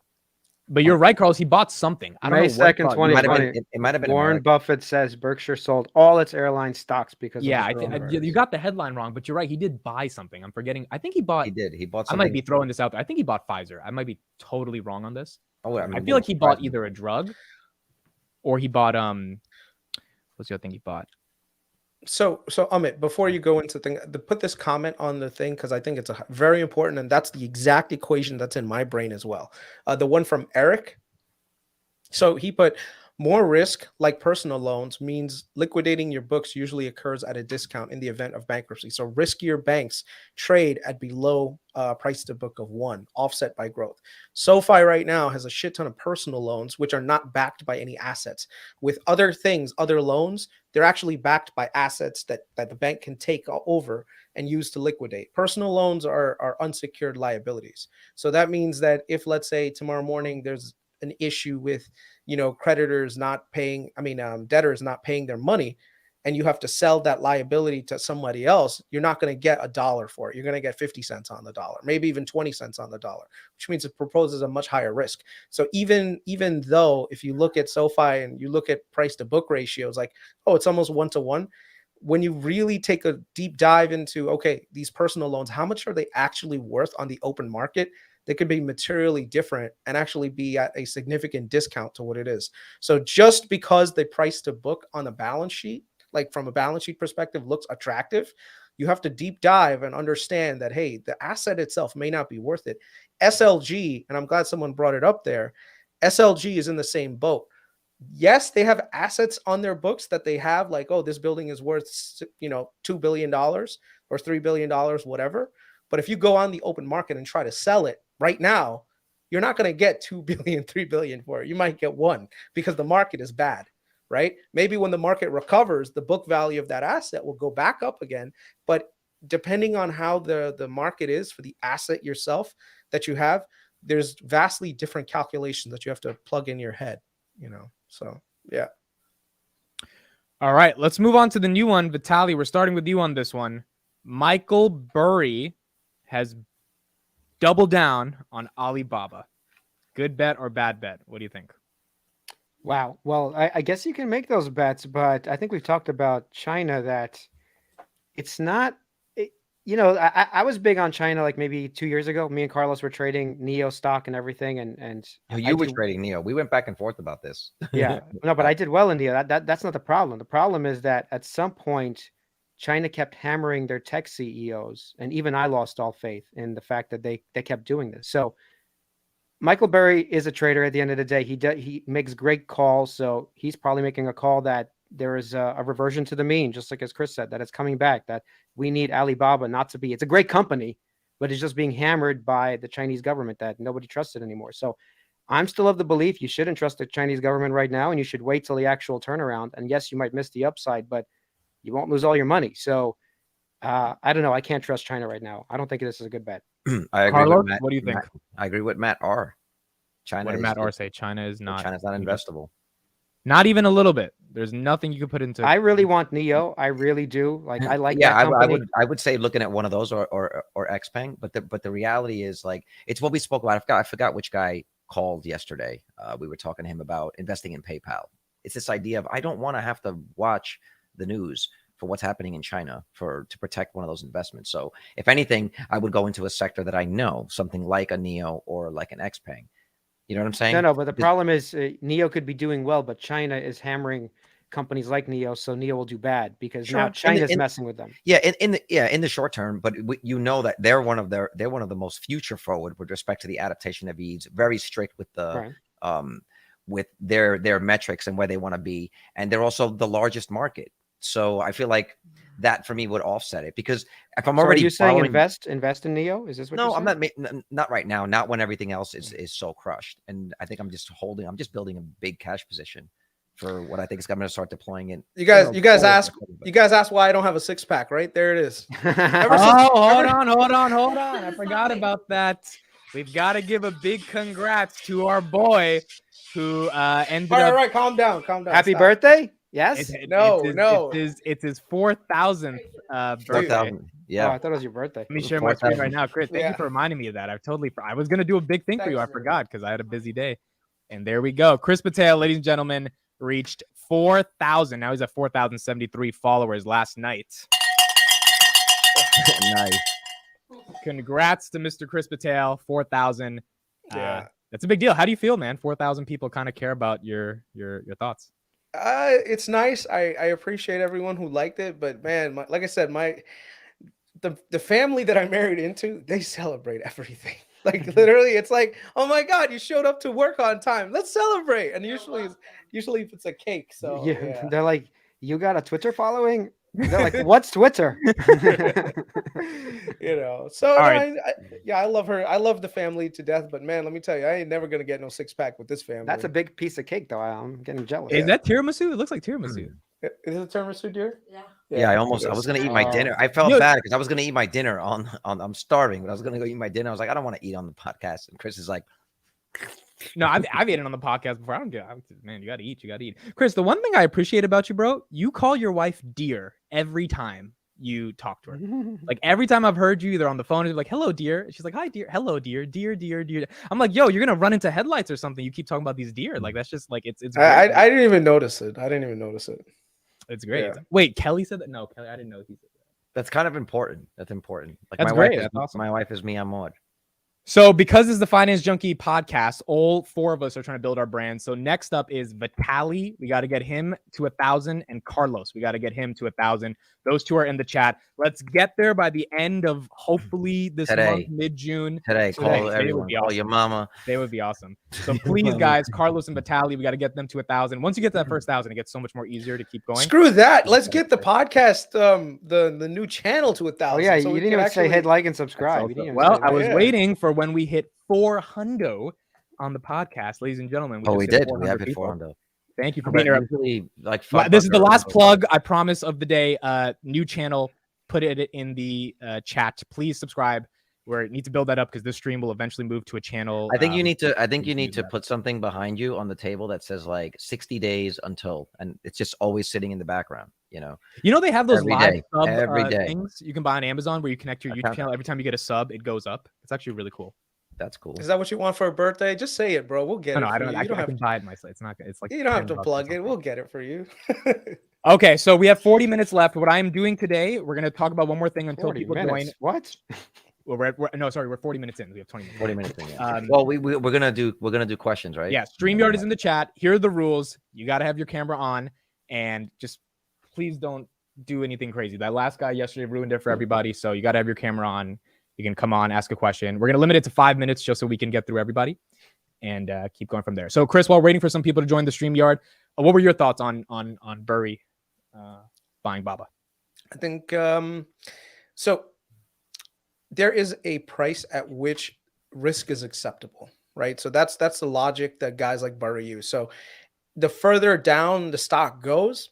But you're right, Carlos. He bought something. I don't May know what 2nd, product. it might have 2020. been. It might have been Warren American. Buffett says Berkshire sold all its airline stocks because Yeah, of the coronavirus. you got the headline wrong, but you're right. He did buy something. I'm forgetting. I think he bought. He did. He bought I something. might be throwing this out there. I think he bought Pfizer. I might be totally wrong on this. Oh, I, I mean, feel like he bought surprising. either a drug or he bought what's the other thing he bought? So Amit, before you go into put this comment on the thing because I think it's very important, and that's the exact equation that's in my brain as well. The one from Eric. So he put more risk, like personal loans, means liquidating your books usually occurs at a discount in the event of bankruptcy. So riskier banks trade at below price to book of 1, offset by growth. SoFi right now has a shit ton of personal loans, which are not backed by any assets. With other things, other loans, they're actually backed by assets that the bank can take over and use to liquidate. Personal loans are unsecured liabilities. So that means that if, let's say, tomorrow morning there's an issue with creditors not paying, debtors not paying their money, and you have to sell that liability to somebody else, you're not going to get $1 for it. You're going to get 50 cents on the dollar, maybe even 20 cents on the dollar, which means it proposes a much higher risk. So even though if you look at SoFi and you look at price to book ratios, like, oh, it's almost 1-to-1. When you really take a deep dive into, okay, these personal loans, how much are they actually worth on the open market? They could be materially different and actually be at a significant discount to what it is. So just because the price to book on the balance sheet, like from a balance sheet perspective, looks attractive, you have to deep dive and understand that, hey, the asset itself may not be worth it. SLG, and I'm glad someone brought it up there, SLG is in the same boat. Yes, they have assets on their books that they have, like, oh, this building is worth, $2 billion or $3 billion, whatever. But if you go on the open market and try to sell it right now, you're not going to get 2 billion, 3 billion for it. You might get 1 because the market is bad, right? Maybe when the market recovers, the book value of that asset will go back up again. But depending on how the market is for the asset yourself that you have, there's vastly different calculations that you have to plug in your head, So, yeah. All right, let's move on to the new one. Vitaly, we're starting with you on this one. Michael Burry has doubled down on Alibaba. Good bet or bad bet? What do you think? Wow. Well, I guess you can make those bets, but I think we've talked about China that it's not. I was big on China like maybe 2 years ago. Me and Carlos were trading Neo stock and everything, and I You were did. trading Neo. We went back and forth about this. Yeah, no, but I did well in Neo. That's not the problem. The problem is that at some point, China kept hammering their tech CEOs, and even I lost all faith in the fact that they kept doing this. So Michael Burry is a trader at the end of the day. He makes great calls, so he's probably making a call that there is a reversion to the mean, just like as Chris said, that it's coming back. That we need Alibaba not to be. It's a great company, but it's just being hammered by the Chinese government that nobody trusted anymore. So I'm still of the belief you shouldn't trust the Chinese government right now, and you should wait till the actual turnaround. And yes, you might miss the upside, but you won't lose all your money. So I don't know. I can't trust China right now. I don't think this is a good bet. I agree Carlos, with Matt. what do you think? I agree with Matt R. What did Matt R say? China's not investable. Not even a little bit. There's nothing you could put into. I really want Neo. I really do. Like I like Yeah, that company. I would say looking at one of those or Xpeng, but the reality is like it's what we spoke about. I forgot which guy called yesterday. We were talking to him about investing in PayPal. It's this idea of I don't want to have to watch the news for what's happening in China to protect one of those investments. So if anything, I would go into a sector that I know, something like a Neo or like an Xpeng. You know what I'm saying? No, but the problem is Neo could be doing well, but China is hammering companies like Neo, so Neo will do bad because now China's messing with them. Yeah, in the short term, but you know that they're one of the most future forward with respect to the adaptation of EADS, very strict with the with their metrics and where they want to be, and they're also the largest market. So I feel like that for me would offset it because if I'm already are you saying invest in Neo? Is this what no, you're saying? I'm not right now, not when everything else is so crushed. And I think I'm just building a big cash position for what I think is going to start deploying it. You guys ask why I don't have a six pack, right? There it is. Hold on. I forgot about that. We've got to give a big congrats to our boy who ended up. All right, calm down. Happy birthday. Yes. It's his 4,000th birthday. Yeah. Oh, I thought it was your birthday. Let me share my screen right now, Chris. Thank you for reminding me of that. I was gonna do a big thing for you. I forgot because I had a busy day. And there we go. Chris Patel, ladies and gentlemen, reached 4,000. Now he's at 4,073 followers last night. Nice. Congrats to Mr. Chris Patel, 4,000. Yeah. That's a big deal. How do you feel, man? 4,000 people kind of care about your thoughts. It's nice. I appreciate everyone who liked it, but man, like I said, the family that I married into, they celebrate everything. Like literally, it's like, oh my God, you showed up to work on time. Let's celebrate. And usually if it's a cake. So yeah. They're like, you got a Twitter following? They're like, what's Twitter? So right. I love her. I love the family to death, but man, let me tell you, I ain't never gonna get no six pack with this family. That's a big piece of cake, though. I'm getting jealous. Is that tiramisu? It looks like tiramisu. Is it tiramisu, dear? Yeah, I was gonna eat my dinner. I felt bad because I was gonna eat my dinner on I'm starving, but I was gonna go eat my dinner. I was like, I don't want to eat on the podcast. And Chris is like, no, I've eaten on the podcast before. Man, you gotta eat. Chris, the one thing I appreciate about you, bro, you call your wife dear every time you talk to her. Like every time I've heard you either on the phone, you're like, hello, dear. She's like, hi, dear. Hello, dear. Dear. I'm like, yo, you're gonna run into headlights or something. You keep talking about these deer. Like that's just like it's I didn't even notice it. It's great. Yeah. Wait, Kelly said that? No, Kelly, I didn't know he said that. that's kind of important. That's important. Like That's my great. wife is, That's awesome. my wife is me. I'm Maud. So because this is the Finance Junkie podcast, all four of us are trying to build our brand. So next up is Vitali. We got to get him to 1,000, and Carlos. We got to get him to 1,000. Those two are in the chat. Let's get there by the end of hopefully this month, mid-June. Call everyone. Call your mama. They would be awesome. So please, guys, Carlos and Vitali, we got to get them to 1,000. Once you get to that first 1,000, it gets so much more easier to keep going. Screw that. Let's get the podcast, the new channel to 1,000. Oh yeah, you didn't even say hit, like, and subscribe. I was waiting for when we hit 400 on the podcast, ladies and gentlemen. We did. We have hit 400. Thank you for being here. Really, this is the last plug, I promise, of the day. New channel. Put it in the chat. Please subscribe. We need to build that up because this stream will eventually move to a channel. I think you need to put something behind you on the table that says like 60 days until, and it's just always sitting in the background. You know they have those every live day, sub every day. things you can buy on Amazon where you connect your YouTube channel. Every time you get a sub, it goes up. It's actually really cool. That's cool. Is that what you want for a birthday? Just say it, bro. We'll get No, it. I For don't. you. I You don't can have to, buy it myself. It's not. It's like you don't have to $10 or plug it. something. We'll get it for you. Okay, so we have 40 minutes left. What I am doing today, we're going to talk about one more thing until 40 people minutes. join. What? Well, no, sorry, we're 40 minutes in. We have 20 minutes. 40 minutes in. Yeah. Um, Well, we're gonna do questions, right? Yeah, StreamYard is in the chat. Here are the rules. You got to have your camera on, and just please don't do anything crazy. That last guy yesterday ruined it for everybody, so you got to have your camera on. You can come on, ask a question. We're gonna limit it to 5 minutes just so we can get through everybody, and keep going from there. So, Chris, while waiting for some people to join the StreamYard, what were your thoughts on Burry buying Baba? I think so. There is a price at which risk is acceptable, right? So that's the logic that guys like Burry use. So the further down the stock goes,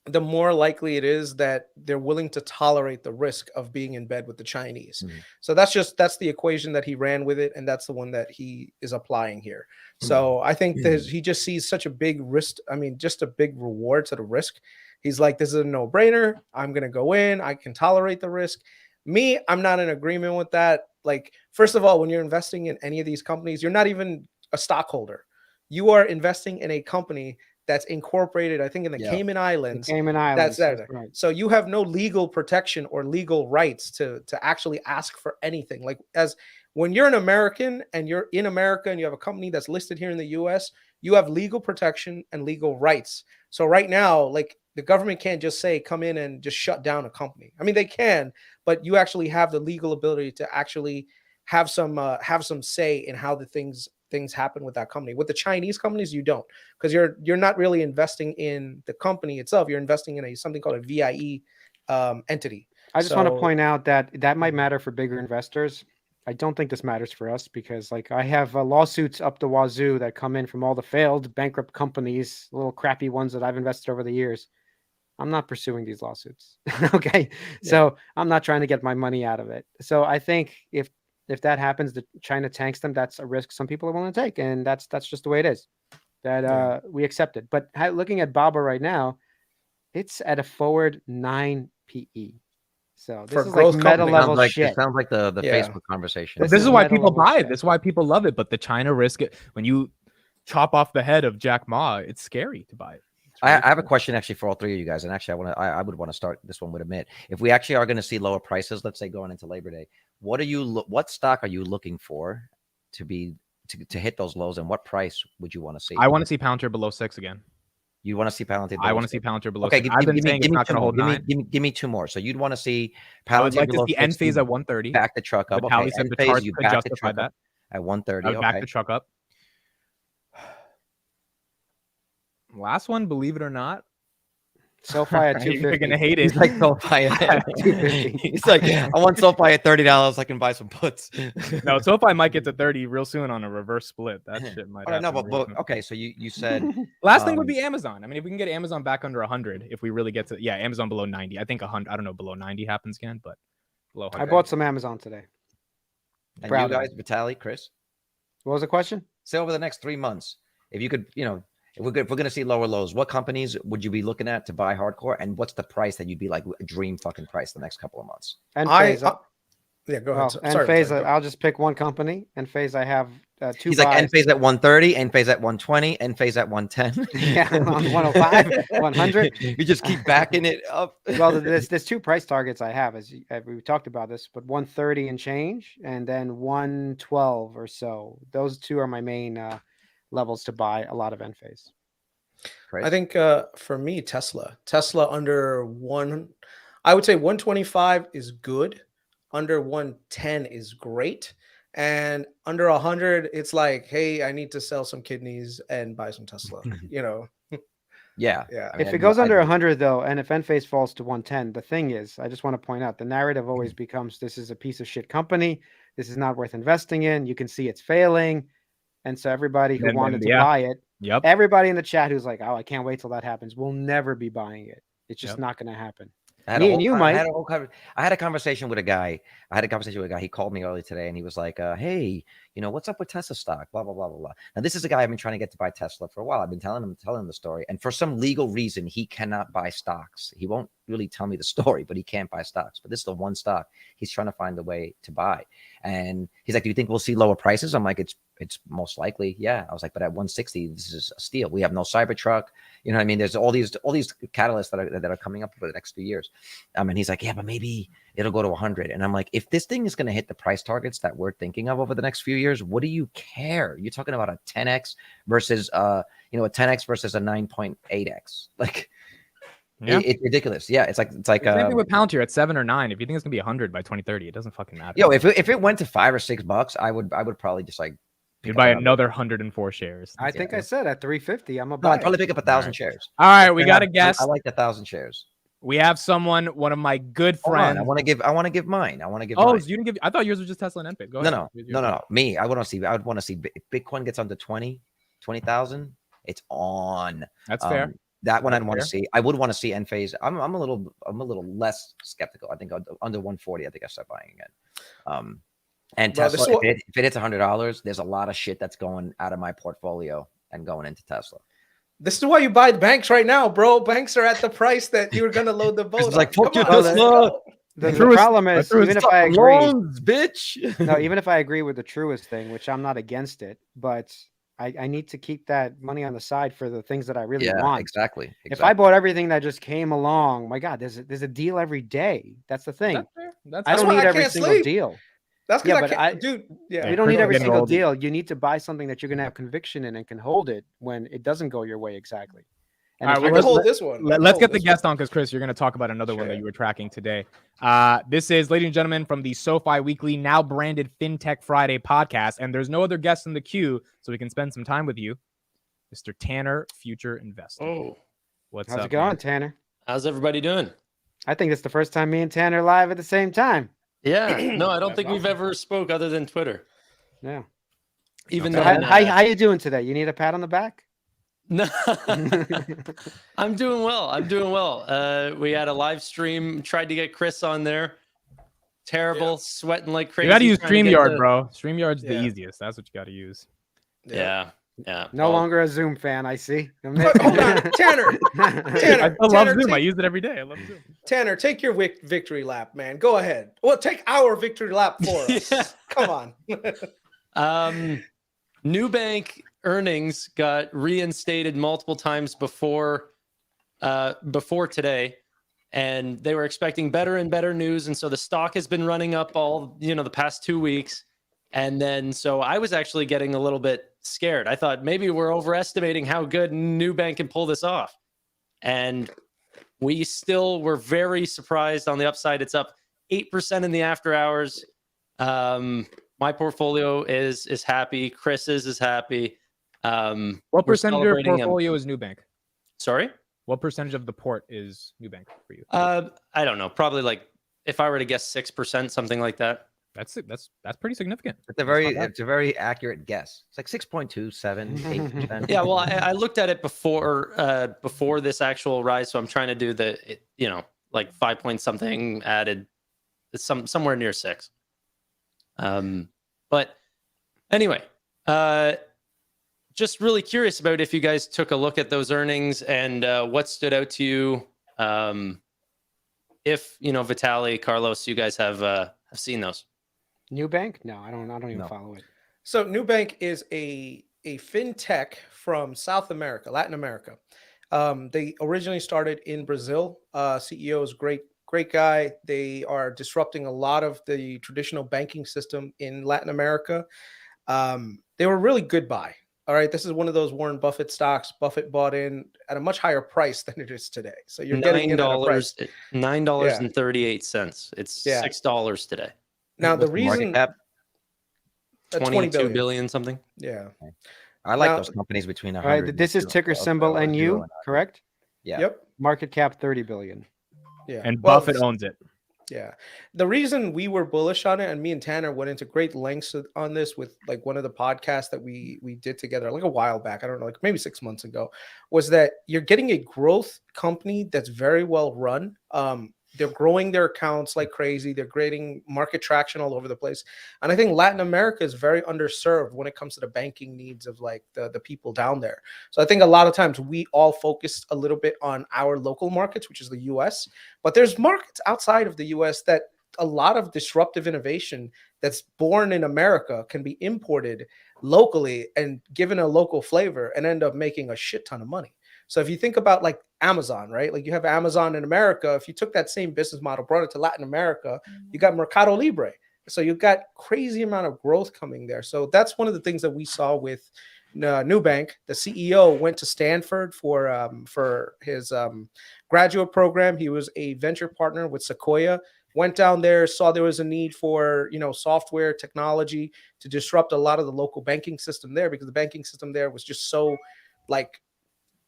the more likely it is that they're willing to tolerate the risk of being in bed with the Chinese. Mhm. So that's the equation that he ran with it, and that's the one that he is applying here. So I think he just sees such a big risk. I mean, just a big reward to the risk. He's like, this is a no-brainer. I'm gonna go in. I can tolerate the risk. Me, I'm not in agreement with that. Like, first of all, when you're investing in any of these companies, you're not even a stockholder. You are investing in a company that's incorporated, I think, in the Cayman Islands. Cayman Islands. That's right. So you have no legal protection or legal rights to actually ask for anything. Like, as when you're an American and you're in America and you have a company that's listed here in the US, you have legal protection and legal rights. So right now, like, the government can't just say, come in and just shut down a company. I mean, they can, but you actually have the legal ability to actually have some say in how the things happen with that company. With the Chinese companies, you don't, because you're not really investing in the company itself. You're investing in something called a VIE entity. I just want to point out that might matter for bigger investors. I don't think this matters for us because, like, I have lawsuits up the wazoo that come in from all the failed bankrupt companies, little crappy ones that I've invested over the years. I'm not pursuing these lawsuits. Okay. Yeah. So I'm not trying to get my money out of it. So I think if that happens, that China tanks them, that's a risk some people are willing to take. And that's just the way it is. That we accept it. But looking at Baba right now, it's at a forward 9 PE. So this is like meta level shit. It sounds like the Facebook conversation. This is why people buy it. This is why people love it. But the China risk, when you chop off the head of Jack Ma, it's scary to buy it. I have a question actually for all three of you guys, and actually I would want to start this one with Amit. If we actually are going to see lower prices, let's say going into Labor Day, what stock are you looking for to hit those lows, and what price would you want to see? I want to see Palantir below 6 again. You want to see Palantir? I want to see Palantir below. Okay, 6. I've been saying it's not going to hold 9. Give me 2 more. So you'd want to see Palantir. I would like below to see end phase at 130. Back the truck up. Okay, said the chart could justify that at 130. I would back the truck up. Last one, believe it or not. SoFi at 250. You're gonna hate it. He's like SoFi at 250. He's like, I want SoFi at $30. I can buy some puts. No, SoFi might get to 30 real soon on a reverse split. That shit might. No, but okay. So you said last thing would be Amazon. I mean, if we can get Amazon back under 100, if we really get to Amazon below 90. I think 100. I don't know, below 90 happens again, but below 100. I bought some Amazon today. And you guys, Vitaly, Chris, what was the question? Say over the next 3 months, if you could, if we're going to see lower lows, what companies would you be looking at to buy hardcore, and what's the price that you'd be like a dream fucking price the next couple of months? And go ahead. Well, Enphase, I'll just pick one company. Enphase, I have 2 He's buys. like Enphase at 130, Enphase at 120, Enphase at 110. Yeah, on 105, 100. You just keep backing it up. Well, there's 2 price targets I have, as we talked about this, but 130 and change, and then 112 or so. Those 2 are my main levels to buy a lot of Enphase. I think for me, Tesla under I would say 125 is good. Under 110 is great. And under 100, it's like, hey, I need to sell some kidneys and buy some Tesla, Yeah. I mean, if it goes under 100, though, and if Enphase falls to 110, the thing is, I just want to point out, the narrative always becomes, this is a piece of shit company. This is not worth investing in. You can see it's failing. And so everybody who wanted to buy it, everybody in the chat who's like, oh, I can't wait till that happens, will never be buying it. It's just not going to happen. Me and you might. I had a conversation with a guy. He called me earlier today, and he was like, "Hey, what's up with Tesla stock? Blah, blah, blah, blah, blah. Now, this is a guy I've been trying to get to buy Tesla for a while. I've been telling him the story. And for some legal reason, he cannot buy stocks. He won't really tell me the story, but he can't buy stocks. But this is the one stock he's trying to find a way to buy. And he's like, do you think we'll see lower prices? I'm like, it's most likely. Yeah. I was like, but at 160, this is a steal. We have no Cybertruck. You know what I mean? There's all these catalysts that are coming up for the next few years. And he's like, yeah, but maybe it'll go to 100. And I'm like, if this thing is going to hit the price targets that we're thinking of over the next few years, what do you care? You're talking about a 10x versus a 10x versus a 9.8x. Like, Yeah. it's ridiculous. Yeah, it's like Same thing with Palantir at 7 or 9. If you think it's gonna be 100 by 2030, it doesn't fucking matter. yo, if it went to $5 or $6, I would probably just like You'd buy another 104 shares. I think I said at 350, I'm No, about I'd probably pick up 1,000 shares. All right, we got a guest. I like 1,000 shares. We have one of my good Hold on, friends. I want to give mine. Oh, mine. so you didn't give? I thought yours was just Tesla and NFIT. Go ahead. No. Me. I would want to see if Bitcoin gets under 20,000. It's on. That's fair. That one That's I'd want to fair. see. I would want to see Enphase. I'm a little less skeptical. I think under 140, I think I start buying again. And Bro, Tesla, if it hits $100, there's a lot of shit that's going out of my portfolio and going into Tesla. This is why you buy banks right now, bro. Banks are at the price that you were gonna load the boat. It's like, on. fuck you, Come on, Tesla. let's go. The problem is, even if I agree, bitch. no, even if I agree with the truest thing, which I'm not against it, but I need to keep that money on the side for the things that I really want. Exactly. If I bought everything that just came along, my God, there's a deal every day. That's the thing. That's fair. That's I That's don't why need I every can't single sleep. deal. That's Yeah, because but I can't, dude. Yeah, You don't need Chris every getting single old. deal. You need to buy something that you're going to have conviction in and can hold it when it doesn't go your way exactly. And All if right, I you're can well, hold this one. Let's get the guest on because Chris, you're going to talk about another one that Sure. you were tracking today. This is, ladies and gentlemen, from the SoFi Weekly, now branded FinTech Friday podcast, and there's no other guests in the queue, so we can spend some time with you, Mr. Tanner, future investor. Oh, What's how's up, it going, man? Tanner? how's everybody doing? I think it's the first time me and Tanner are live at the same time. Yeah, no, I don't That's think we've ever spoke other than Twitter. Yeah. Even So though how you doing today? You need a pat on the back? no, I'm doing well. I'm doing well. We had a live stream. Tried to get Chris on there. Terrible, Yeah. sweating like crazy. You got to use trying to get StreamYard, the- bro. StreamYard's the Yeah. easiest. That's what you got to use. Yeah. No well, longer a Zoom fan, I see. Hold on, Tanner. I Tanner, still love Tanner, Zoom. I take- use it every day. I love Zoom. Tanner, take your victory lap, man. Go ahead. Well, take our victory lap for us. Yeah. Come on. NuBank earnings got reinstated multiple times before today, and they were expecting better and better news, and so the stock has been running up all the past 2 weeks. And then so I was actually getting a little bit scared. I thought maybe we're overestimating how good NuBank can pull this off, and we still were very surprised on the upside. It's up 8% in the after hours. My portfolio is happy. Chris's is happy. What We're percentage of your celebrating a- portfolio is NuBank? Sorry? What percentage of the port is NuBank for you? I don't know. Probably like if I were to guess 6%, something like that. That's pretty significant. It's a very accurate guess. It's like 6.27, 8%. Yeah, well, I looked at it before this actual rise, so I'm trying to do like 5 point something added, somewhere near 6. But anyway, just really curious about if you guys took a look at those earnings and what stood out to you. If Vitaly, Carlos, you guys have seen those. NuBank? No, I don't even No. follow it. So NuBank is a fintech from South America, Latin America. They originally started in Brazil. CEO is great guy. They are disrupting a lot of the traditional banking system in Latin America. They were a really good buy. All right, this is one of those Warren Buffett stocks. Buffett bought in at a much higher price than it is today. So you're getting in at a price. $9.38. It's Yeah. $6 today. Now the What's market reason cap? 20 22 billion something. Yeah. I like Now- those companies between All 100. right, this is ticker symbol NU, correct? Yeah. Yep. Market cap 30 billion. Yeah. And Well, Buffett owns it. Yeah. The reason we were bullish on it, and me and Tanner went into great lengths on this with like one of the podcasts that we did together like a while back, I don't know, like maybe 6 months ago, was that you're getting a growth company that's very well run. they're growing their accounts like crazy. They're creating market traction all over the place. And I think Latin America is very underserved when it comes to the banking needs of like the people down there. So I think a lot of times we all focus a little bit on our local markets, which is the US, but there's markets outside of the US that a lot of disruptive innovation that's born in America can be imported locally and given a local flavor and end up making a shit ton of money. So if you think about like Amazon, right? Like you have Amazon in America. If you took that same business model, brought it to Latin America, you got Mercado Libre. So you've got crazy amount of growth coming there. So that's one of the things that we saw with NuBank. The CEO went to Stanford for his graduate program. He was a venture partner with Sequoia. Went down there, saw there was a need for, you know, software technology to disrupt a lot of the local banking system there, because the banking system there was just so like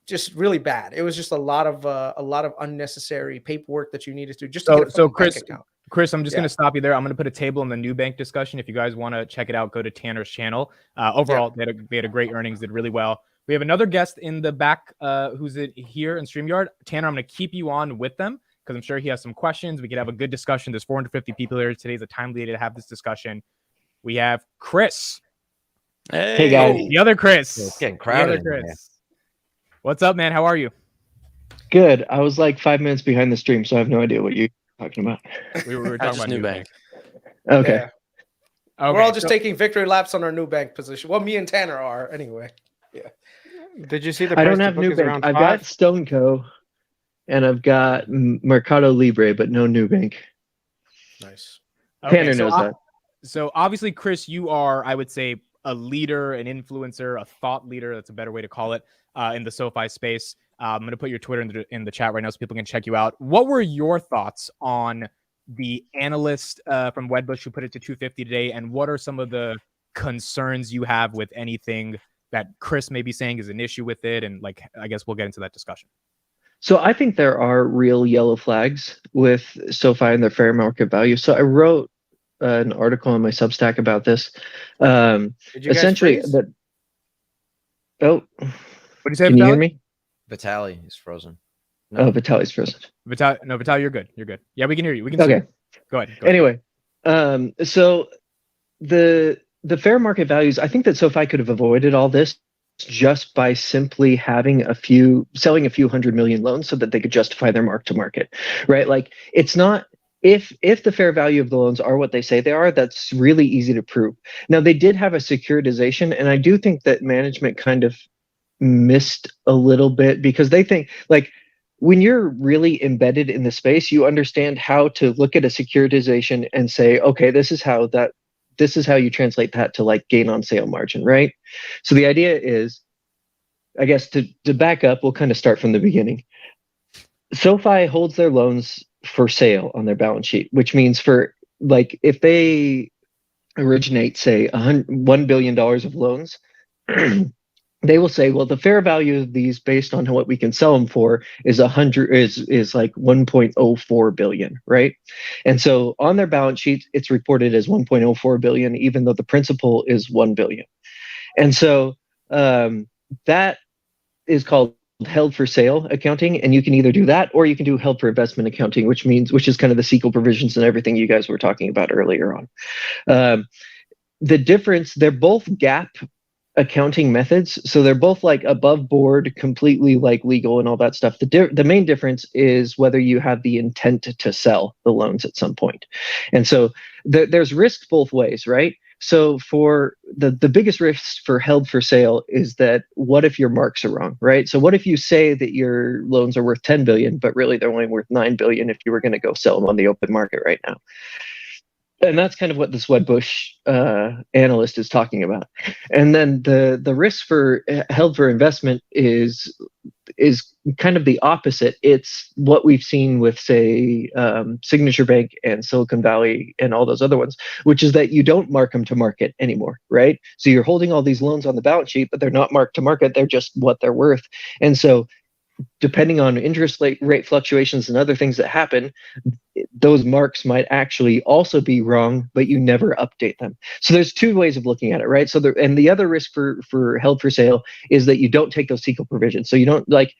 just really bad. It was just a lot of unnecessary paperwork that you needed to just to get a So bank account. Chris, I'm just going to stop you there. I'm going to put a table in the NuBank discussion. If you guys want to check it out, go to Tanner's channel. Overall, they had a great earnings, did really well. We have another guest in the back who's here in StreamYard. Tanner, I'm going to keep you on with them because I'm sure he has some questions. We could have a good discussion. There's 450 people here. Today's a timely day to have this discussion. We have Chris. Hey guys. The other Chris. It's getting The crowded. other Chris. What's up, man? How are you? Good. I was like 5 minutes behind the stream, so I have no idea what you're talking about. We were I talking just about NuBank. Okay. Yeah. Okay, We're all just so- taking victory laps on our NuBank position. Well, me and Tanner are anyway. Did you see the I price don't to have book is NuBank. around I've 5? got StoneCo, and I've got Mercado Libre, but no NuBank. Nice. Okay, Tanner so knows that. So obviously, Chris, you are, I would say, a leader, an influencer, a thought leader. That's a better way to call it in the SoFi space. I'm going to put your Twitter in the chat right now so people can check you out. What were your thoughts on the analyst from Wedbush who put it to 250 today? And what are some of the concerns you have with anything that Chris may be saying is an issue with it? And like, I guess we'll get into that discussion. So I think there are real yellow flags with SoFi and their fair market value. So I wrote an article on my Substack about this. Did you guys Essentially, freeze? that. Oh, What do you say, can you hear Vitaly? me? Vitali is frozen. Oh, Vitali's frozen. Vitaly, you're good. You're good. Yeah, we can hear you. We can see Okay. you. Go ahead. Go ahead. Anyway, so the fair market values, I think that SoFi could have avoided all this just by simply selling a few 100 million loans so that they could justify their mark to market, right? Like it's not, if the fair value of the loans are what they say they are, that's really easy to prove. Now they did have a securitization, and I do think that management kind of missed a little bit, because they think, like, when you're really embedded in the space, you understand how to look at a securitization and say, okay, this is how you translate that to like gain on sale margin, right? So the idea is, I guess to back up, we'll kind of start from the beginning. SoFi holds their loans for sale on their balance sheet, which means for like if they originate, say, $1 billion of loans, they will say, well, the fair value of these based on what we can sell them for is like 1.04 billion, right? And so on their balance sheet, it's reported as 1.04 billion, even though the principal is 1 billion. And so that is called held for sale accounting, and you can either do that or you can do held for investment accounting, which is kind of the SQL provisions and everything you guys were talking about earlier on. The difference, they're both GAAP accounting methods, so they're both like above board, completely like legal and all that stuff. The main difference is whether you have the intent to sell the loans at some point. And so there's risk both ways, right? So for the biggest risk for held for sale is that what if your marks are wrong, right? So what if you say that your loans are worth 10 billion, but really they're only worth 9 billion if you were going to go sell them on the open market right now? And that's kind of what this Wedbush analyst is talking about. And then the risk for held for investment is kind of the opposite. It's what we've seen with, say, Signature Bank and Silicon Valley and all those other ones, which is that you don't mark them to market anymore, right? So you're holding all these loans on the balance sheet, but they're not marked to market. They're just what they're worth. And so depending on interest rate fluctuations and other things that happen, those marks might actually also be wrong, but you never update them. So there's two ways of looking at it, right? So the other risk for held for sale is that you don't take those SQL provisions. So you don't, like,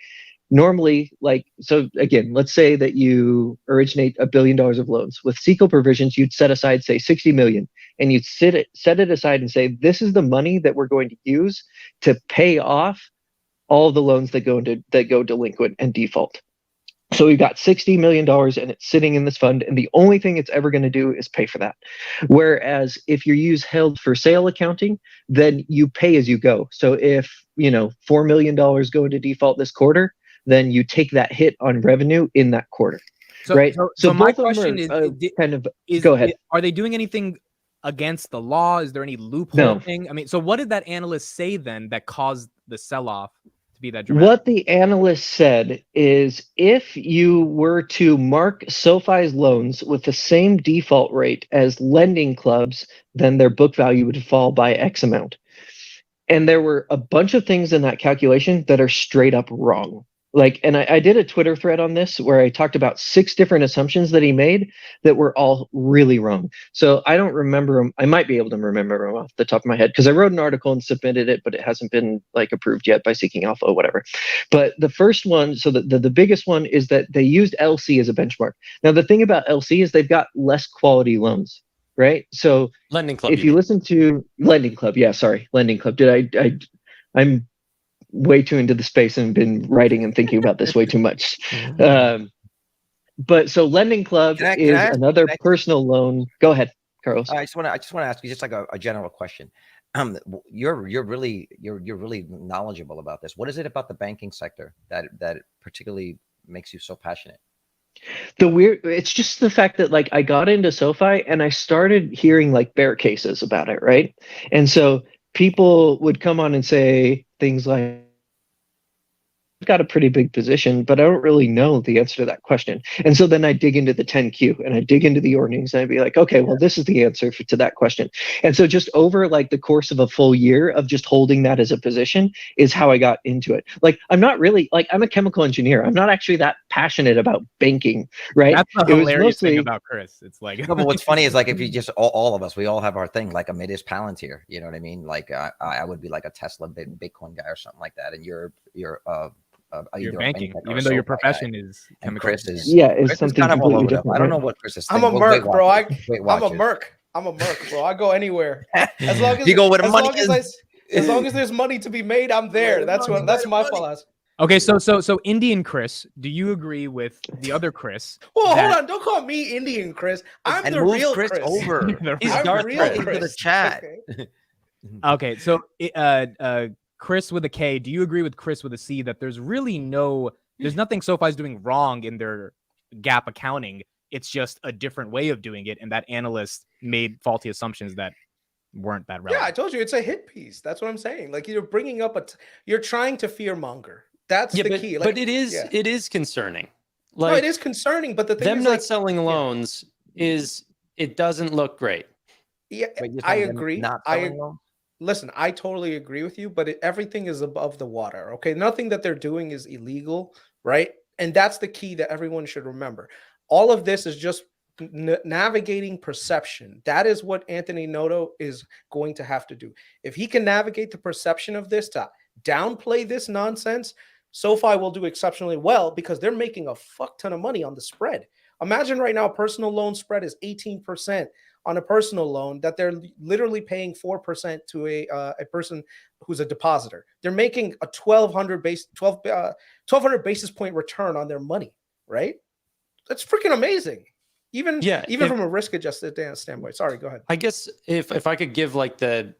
normally, like, so again, let's say that you originate $1 billion of loans. With CECL provisions, you'd set aside, say, 60 million, and you'd set it aside and say, this is the money that we're going to use to pay off all the loans that go delinquent and default. So we've got $60 million and it's sitting in this fund, and the only thing it's ever going to do is pay for that. Whereas if you use held for sale accounting, then you pay as you go. So if, $4 million go into default this quarter, then you take that hit on revenue in that quarter. Right. So my both of them question is, go ahead. Are they doing anything against the law? Is there any loophole thing? I mean, so what did that analyst say then that caused the sell-off to be that dramatic? What the analyst said is, if you were to mark SoFi's loans with the same default rate as lending clubs, then their book value would fall by X amount. And there were a bunch of things in that calculation that are straight up wrong. And I did a Twitter thread on this where I talked about 6 different assumptions that he made that were all really wrong. So I don't remember them. I might be able to remember them off the top of my head because I wrote an article and submitted it, but it hasn't been approved yet by Seeking Alpha or whatever. But the first one, so the biggest one is that they used LC as a benchmark. Now, the thing about LC is they've got less quality loans, right? So Lending Club. If you listen to Lending Club, Lending Club. I'm way too into the space and been writing and thinking about this way too much. But so Lending Club is another personal loan. Go ahead, Carlos. I just want to ask you just like a general question. You're really knowledgeable about this. What is it about the banking sector that particularly makes you so passionate? It's just the fact that I got into SoFi and I started hearing bear cases about it, right? And so people would come on and say things like, I've got a pretty big position, but I don't really know the answer to that question. And so then I dig into the 10Q and I dig into the earnings and I'd be like, okay, well, this is the answer to that question. And so just over the course of a full year of just holding that as a position is how I got into it. I'm not really I'm a chemical engineer. I'm not actually that passionate about banking, right? That's the hilarious thing about Chris. It's no, but what's funny is if you just all of us, we all have our thing. Amit is Palantir, you know what I mean? I would be a Tesla Bitcoin guy or something like that, and you're banking, even though your profession is chemical. Chris is Chris something kind of all over. I don't know what Chris is. I'm a merc, bro. I'm a merc, bro. I go anywhere. As long as you go where the money is. As long as there's money to be made, I'm there. That's my philosophy. Okay, so Indian Chris, do you agree with the other Chris? Well, hold on, don't call me Indian Chris. I'm the real Chris. Over. He's Darth Chris into the chat. Okay, so Chris with a K, do you agree with Chris with a C that there's nothing SoFi's doing wrong in their GAAP accounting? It's just a different way of doing it, and that analyst made faulty assumptions that weren't that relevant. Yeah, I told you it's a hit piece. That's what I'm saying. You're bringing up you're trying to fear monger. That's the key. But it is concerning. No, it is concerning. But the thing them is, not selling loans it doesn't look great. Yeah, I agree. Listen, I totally agree with you, but everything is above the water. Okay, nothing that they're doing is illegal, right? And that's the key that everyone should remember. All of this is just navigating perception. That is what Anthony Noto is going to have to do. If he can navigate the perception of this to downplay this nonsense, SoFi will do exceptionally well because they're making a fuck ton of money on the spread. Imagine right now, personal loan spread is 18% on a personal loan that they're literally paying 4% to a person who's a depositor. They're making a 1,200 basis point return on their money, right? That's freaking amazing. Even from a risk adjusted standpoint. Sorry, go ahead. I guess if I could give the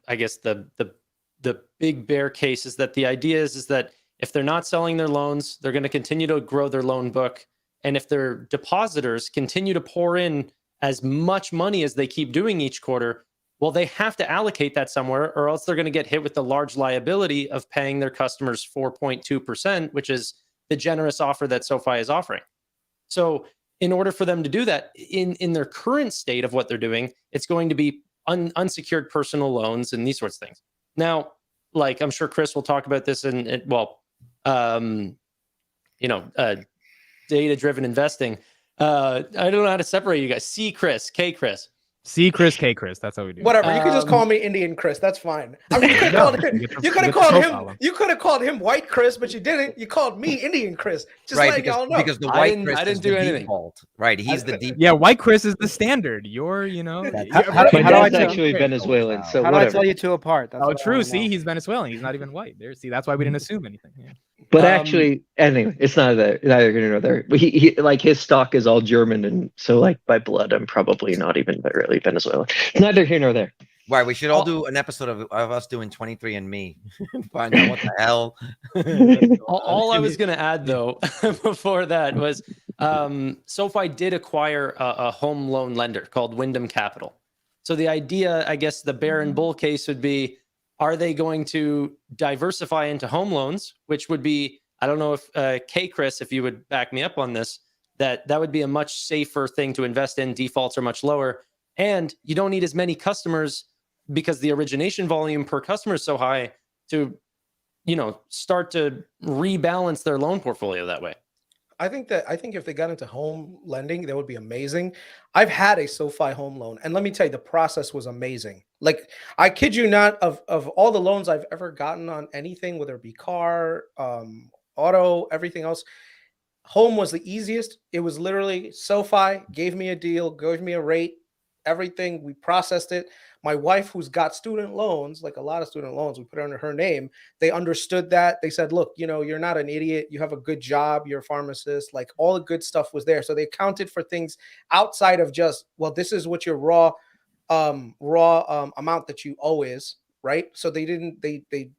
big bear case is that the idea is that if they're not selling their loans, they're going to continue to grow their loan book. And if their depositors continue to pour in as much money as they keep doing each quarter, well, they have to allocate that somewhere, or else they're going to get hit with the large liability of paying their customers 4.2%, which is the generous offer that SoFi is offering. So in order for them to do that in their current state of what they're doing, it's going to be unsecured personal loans and these sorts of things. Now, I'm sure Chris will talk about this data-driven investing. I don't know how to separate you guys. C Chris, K Chris. C Chris, K Chris. That's how we do it. Whatever. You could just call me Indian Chris. That's fine. I mean, you could have called him. You could have called him. You could have called him White Chris, but you didn't. You called me Indian Chris. Just right, letting y'all know. because the I white didn't- Chris I didn't is do the anything. default. Right, he's the default. Yeah, white Chris is the standard. You're, you know. How My do I dad's tell- actually Venezuelan, so How do I whatever. tell you two apart? That's Oh, what I true. wanna See, know. he's Venezuelan. He's not even white. There. See, that's why we didn't assume anything. Yeah. But Um, actually, anyway, it's not that neither here nor there. But he like his stock is all German, and so like by blood, I'm probably not even really Venezuelan. Neither here nor there. Right, we should all do an episode of us doing 23andMe. Find out what the hell. All I was going to add, though, before that was SoFi did acquire a home loan lender called Wyndham Capital. So the idea, I guess, the bear and bull case would be, are they going to diversify into home loans, which would be, I don't know if K Chris, if you would back me up on this, that would be a much safer thing to invest in. Defaults are much lower, and you don't need as many customers because the origination volume per customer is so high to, start to rebalance their loan portfolio that way. I think if they got into home lending, that would be amazing. I've had a SoFi home loan, and let me tell you, the process was amazing. Like, I kid you not, of all the loans I've ever gotten on anything, whether it be car, auto, everything else, home was the easiest. It was literally SoFi gave me a deal, gave me a rate, everything. We processed it. My wife, who's got student loans, like a lot of student loans, we put it under her name. They understood that. They said, look, you're not an idiot. You have a good job. You're a pharmacist. Like, all the good stuff was there. So they accounted for things outside of just, well, this is what your raw amount that you owe is, right? So they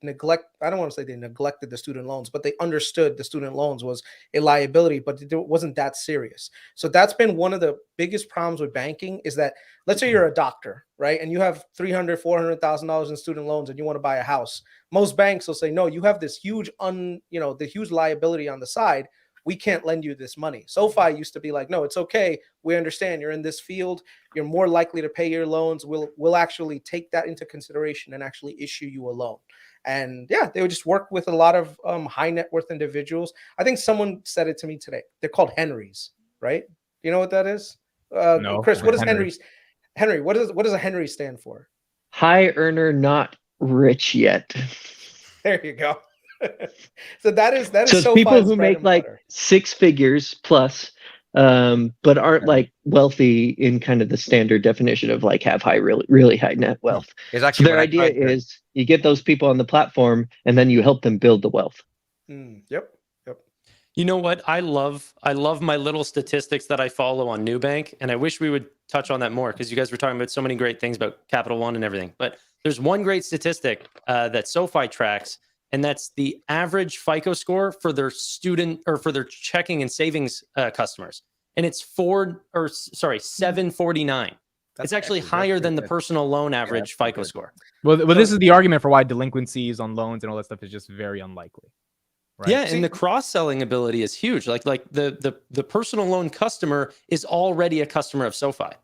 neglect, I don't want to say they neglected the student loans, but they understood the student loans was a liability, but it wasn't that serious. So that's been one of the biggest problems with banking, is that, let's say you're a doctor, right? And you have $300,000, $400,000 in student loans and you want to buy a house. Most banks will say, no, you have this huge, the huge liability on the side. We can't lend you this money. SoFi used to be like, no, it's okay. We understand you're in this field. You're more likely to pay your loans. We'll actually take that into consideration and actually issue you a loan. And yeah, they would just work with a lot of high net worth individuals. I think someone said it to me today. They're called Henrys, right? You know what that is? No. Chris, what does Henry. Henry, what does a Henry stand for? High earner, not rich yet. There you go. So that is So it's SoFi's people who bread make and like butter. 6 figures plus, but aren't like wealthy in kind of the standard definition of like have high, really high net wealth. It's So actually their idea is you get those people on the platform and then you help them build the wealth. Yep. You know what? I love my little statistics that I follow on NuBank, and I wish we would touch on that more, because you guys were talking about so many great things about Capital One and everything. But there's one great statistic that SoFi tracks, and that's the average FICO score for their student or for their checking and savings customers, and it's 749. It's actually higher than the personal loan average FICO score. Well, this is the argument for why delinquencies on loans and all that stuff is just very unlikely. Right? Yeah, and the cross-selling ability is huge. Like the personal loan customer is already a customer of SoFi.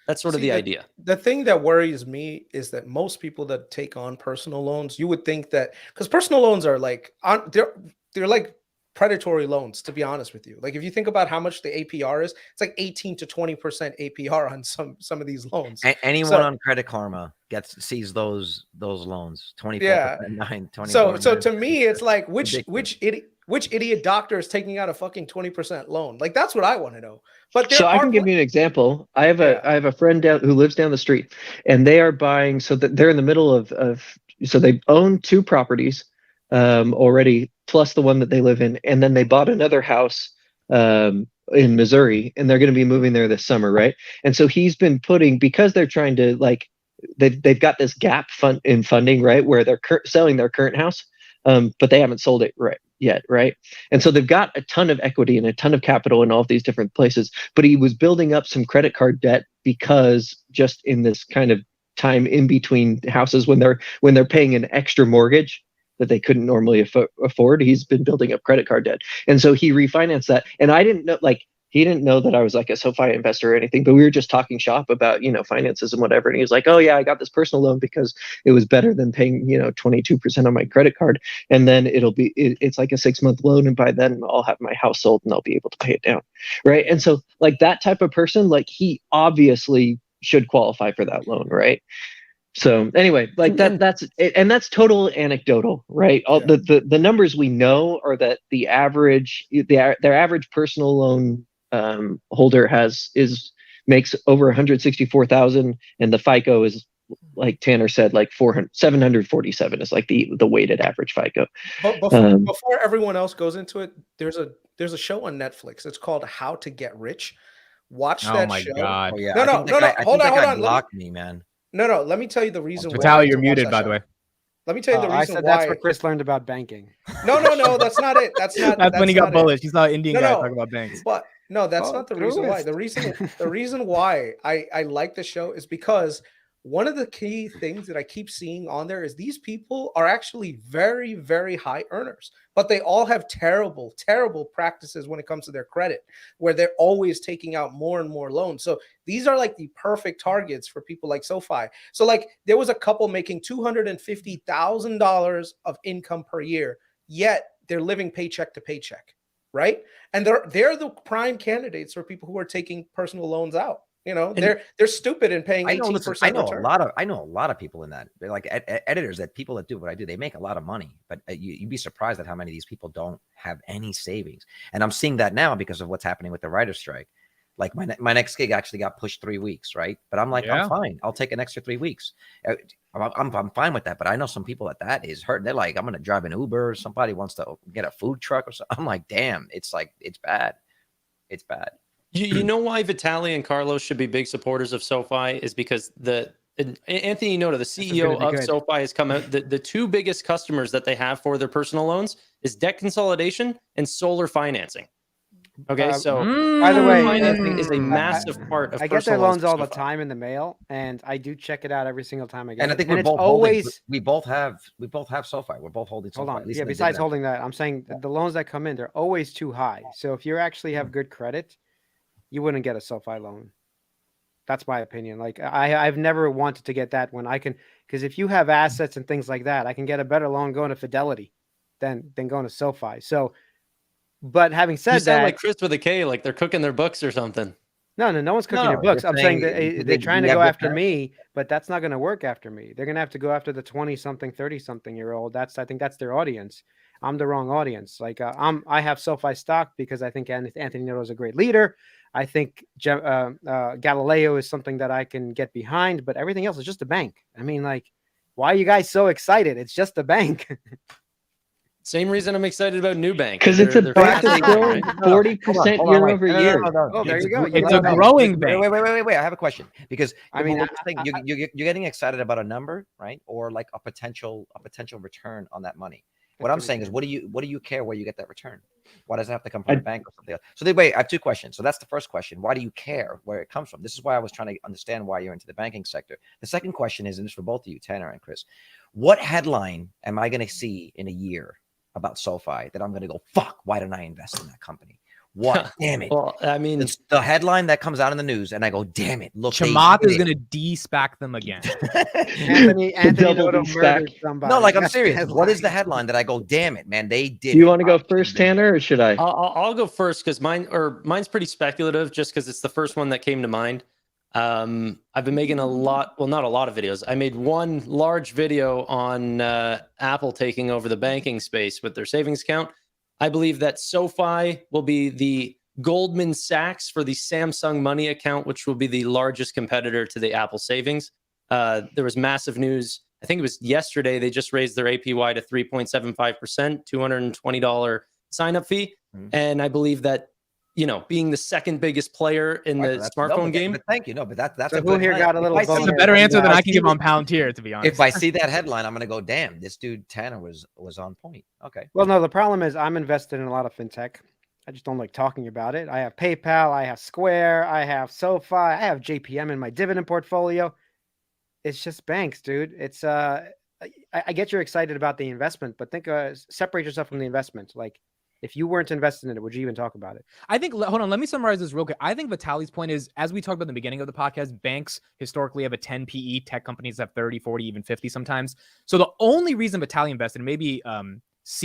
That's sort of the idea. The thing that worries me is that most people that take on personal loans, you would think that, because personal loans are like they're like predatory loans, to be honest with you. Like, if you think about how much the APR is, it's like 18 to 20% APR on some of these loans. Anyone on Credit Karma sees those loans 24%, Yeah. 9, So to me, it's like which idiot doctor is taking out a fucking 20% loan? Like, that's what I want to know. But So I can give you an example. I have a friend who lives down the street, and they are buying. So that they're in the middle of so they own 2 properties already, plus the one that they live in, and then they bought another house in Missouri, and they're going to be moving there this summer, right? And so he's been putting, because they're trying to like they've got this gap in funding, right, where they're selling their current house, but they haven't sold it yet, right? And so they've got a ton of equity and a ton of capital in all of these different places, but he was building up some credit card debt because just in this kind of time in between houses when they're paying an extra mortgage that they couldn't normally afford, he's been building up credit card debt. And so he refinanced that. And I didn't know, like, he didn't know that I was like a SoFi investor or anything, but we were just talking shop about, finances and whatever. And he was like, oh yeah, I got this personal loan because it was better than paying, 22% on my credit card. And then it's like a 6-month loan. And by then I'll have my house sold and I'll be able to pay it down. Right. And so like that type of person, like he obviously should qualify for that loan, right? So anyway, like that's it, and that's total anecdotal, right? All the numbers we know are that the average their average personal loan holder makes over 164,000, and the FICO is, like Tanner said, like 747 is like the weighted average FICO. But before everyone else goes into it, there's a show on Netflix. It's called How to Get Rich. Watch that show. Oh my god! Oh yeah. No, hold on. Blocked me, man. No. Let me tell you the reason why. Vitaly, you're muted, by the way. Let me tell you the reason I said why. that's what Chris learned about banking. No, that's not it. That's when he got not bullish. He saw an Indian guy talk about banks. But no, that's not the reason why. The reason why I like the show is because one of the key things that I keep seeing on there is these people are actually very, very high earners, but they all have terrible, terrible practices when it comes to their credit, where they're always taking out more and more loans. So these are like the perfect targets for people like SoFi. So like there was a couple making $250,000 of income per year, yet they're living paycheck to paycheck, right? And they're the prime candidates for people who are taking personal loans out. You know, they're stupid in paying 18%. I know a lot of people in that. They're like editors, that people that do what I do. They make a lot of money, but you'd be surprised at how many of these people don't have any savings. And I'm seeing that now because of what's happening with the writer's strike. Like my next gig actually got pushed 3 weeks, right? But I'm like, I'm fine. I'll take an extra 3 weeks. I'm fine with that. But I know some people that is hurting. They're like, I'm going to drive an Uber. Or somebody wants to get a food truck or something. I'm like, damn, it's bad. It's bad. You know why Vitaly and Carlos should be big supporters of SoFi is because Anthony Noto, the CEO of SoFi, has come out. The two biggest customers that they have for their personal loans is debt consolidation and solar financing. Okay, so by the way, financing is a massive part of. I get their loans all the time in the mail, and I do check it out every single time I get. And I think we're both always we both have SoFi. We're both holding SoFi. Hold on, yeah. Besides holding that, I'm saying the loans that come in, they're always too high. So if you actually have good credit, you wouldn't get a SoFi loan. That's my opinion. Like I've never wanted to get that when I can, because if you have assets and things like that, I can get a better loan going to Fidelity than going to SoFi. So, but having said that, like Chris with a K, like they're cooking their books or something. No one's cooking your books. I'm saying that they're trying to go after me, but that's not going to work after me. They're going to have to go after the 20-something, 30-something-year-old. I think that's their audience. I'm the wrong audience. Like I have SoFi stock because I think Anthony Noto is a great leader. I think Galileo is something that I can get behind, but everything else is just a bank. I mean, like, why are you guys so excited? It's just a bank. Same reason I'm excited about NuBank. Because it's a bank that's growing 40% year over year. Oh, there you go. It's a growing bank. Wait. I have a question, because I mean, you're getting excited about a number, right? Or like a potential return on that money. What I'm saying is, what do you care where you get that return? Why does it have to come from the bank or something else? So I have two questions. So that's the first question. Why do you care where it comes from? This is why I was trying to understand why you're into the banking sector. The second question is, and this is for both of you, Tanner and Chris, what headline am I going to see in a year about SoFi that I'm going to go, fuck, why didn't I invest in that company? What? Damn it. Well, I mean, it's the headline that comes out in the news, and I go, damn it. Look, Chamath is going to de-SPAC them again. Anthony Noto murdered somebody. No, like, I'm serious. What is the headline that I go, damn it, man? They did. Do you want to go first, Tanner, or should I? I'll go first because mine's pretty speculative, just because it's the first one that came to mind. I've been making not a lot of videos. I made one large video on Apple taking over the banking space with their savings account. I believe that SoFi will be the Goldman Sachs for the Samsung Money account, which will be the largest competitor to the Apple savings. There was massive news. I think it was yesterday. They just raised their APY to 3.75%, $220 sign-up fee. Mm-hmm. And I believe that, being the second biggest player in the smartphone game. But thank you. No, but that's so a who here got a little. That's a better answer than I can give on Palantir, to be honest. If I see that headline, I'm going to go, damn, this dude Tanner was on point. Okay. Well, no, the problem is I'm invested in a lot of fintech. I just don't like talking about it. I have PayPal, I have Square, I have SoFi, I have JPM in my dividend portfolio. It's just banks, dude. It's I get you're excited about the investment, but separate yourself from the investment. Like, if you weren't invested in it, would you even talk about it? I think, hold on, let me summarize this real quick. I think Vitaly's point is, as we talked about in the beginning of the podcast, banks historically have a 10 PE, tech companies have 30, 40, even 50 sometimes. So the only reason Vitaly invested, and maybe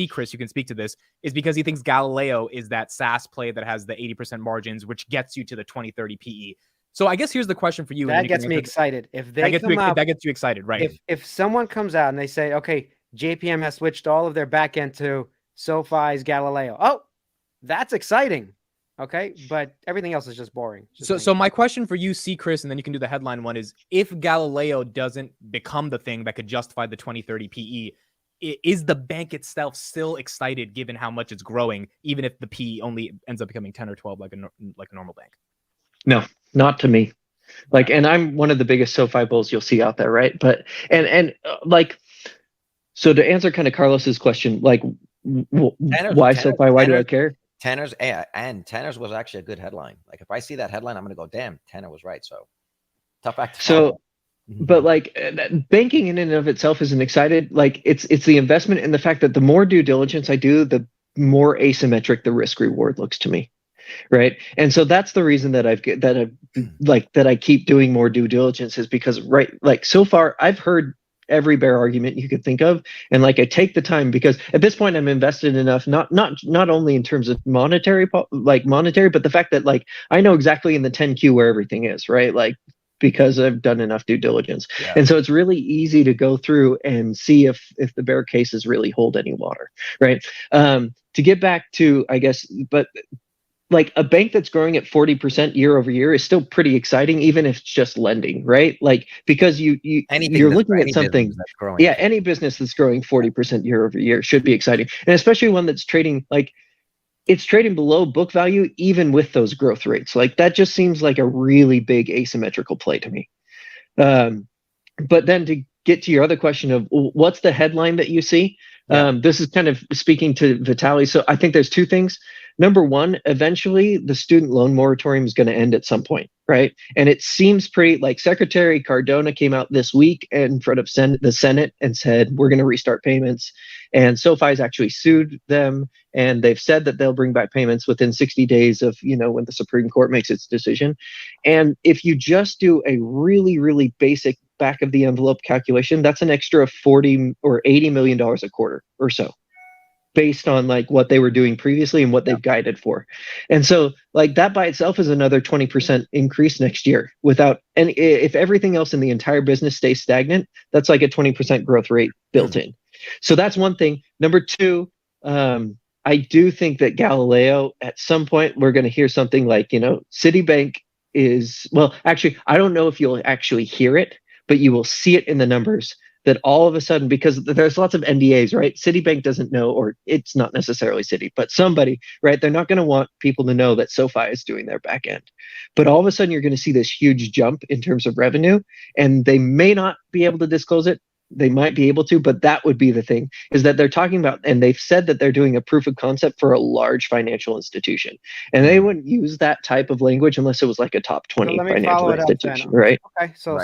Chris, you can speak to this, is because he thinks Galileo is that SaaS play that has the 80% margins, which gets you to the 20, 30 PE. So I guess here's the question for you. and then That you can gets me answer th- excited. If That they gets, come out, that gets you excited, right? if someone comes out and they say, okay, JPM has switched all of their backend to SoFi's Galileo. Oh, that's exciting. Okay, but everything else is just boring. Just So my question for you, C. Chris, and then you can do the headline one is: if Galileo doesn't become the thing that could justify the 2030 PE, is the bank itself still excited given how much it's growing, even if the PE only ends up becoming 10 or 12 like a normal bank? No, not to me. Like, and I'm one of the biggest SoFi bulls you'll see out there, right? But like, so to answer kind of Carlos's question, like, why SoFi? Why do I care? Tanner's was actually a good headline. Like, if I see that headline, I'm gonna go, damn, Tanner was right. So tough act to follow. But like, banking in and of itself isn't excited. Like, it's the investment and the fact that the more due diligence I do, the more asymmetric the risk reward looks to me, right? And so that's the reason that I keep doing more due diligence, is because, right, like, so far I've heard every bear argument you could think of, and like, I take the time because at this point I'm invested enough, not only in terms of monetary, but the fact that, like, I know exactly in the 10Q where everything is, right? Like, because I've done enough due diligence. Yeah. And so it's really easy to go through and see if the bear cases really hold any water, right? To get back to, I guess, but like, a bank that's growing at 40% year over year is still pretty exciting, even if it's just lending, right? Like, because you're looking at something. Yeah, any business that's growing 40% year over year should be exciting, and especially one that's trading, like, it's trading below book value, even with those growth rates. Like, that just seems like a really big asymmetrical play to me. But then to get to your other question of what's the headline that you see, this is kind of speaking to Vitaly. So I think there's two things. Number one, eventually the student loan moratorium is going to end at some point, right? And it seems pretty, like, Secretary Cardona came out this week in front of the Senate and said, we're going to restart payments. And SoFi's actually sued them, and they've said that they'll bring back payments within 60 days of, when the Supreme Court makes its decision. And if you just do a really, really basic back of the envelope calculation, that's an extra $40 or $80 million a quarter or so, based on, like, what they were doing previously and what they've guided for. And so, like, that by itself is another 20% increase next year without any, if everything else in the entire business stays stagnant, that's like a 20% growth rate built in. So that's one thing. Number two, I do think that Galileo, at some point, we're going to hear something like, Citibank is, well, actually, I don't know if you'll actually hear it, but you will see it in the numbers, that all of a sudden, because there's lots of NDAs, right? Citibank doesn't know, or it's not necessarily Citi, but somebody, right? They're not going to want people to know that SoFi is doing their back end. But all of a sudden, you're going to see this huge jump in terms of revenue, and they may not be able to disclose it. They might be able to, but that would be the thing, is that they're talking about, and they've said that they're doing a proof of concept for a large financial institution. And they wouldn't use that type of language unless it was like a top 20 financial institution, right? Okay, so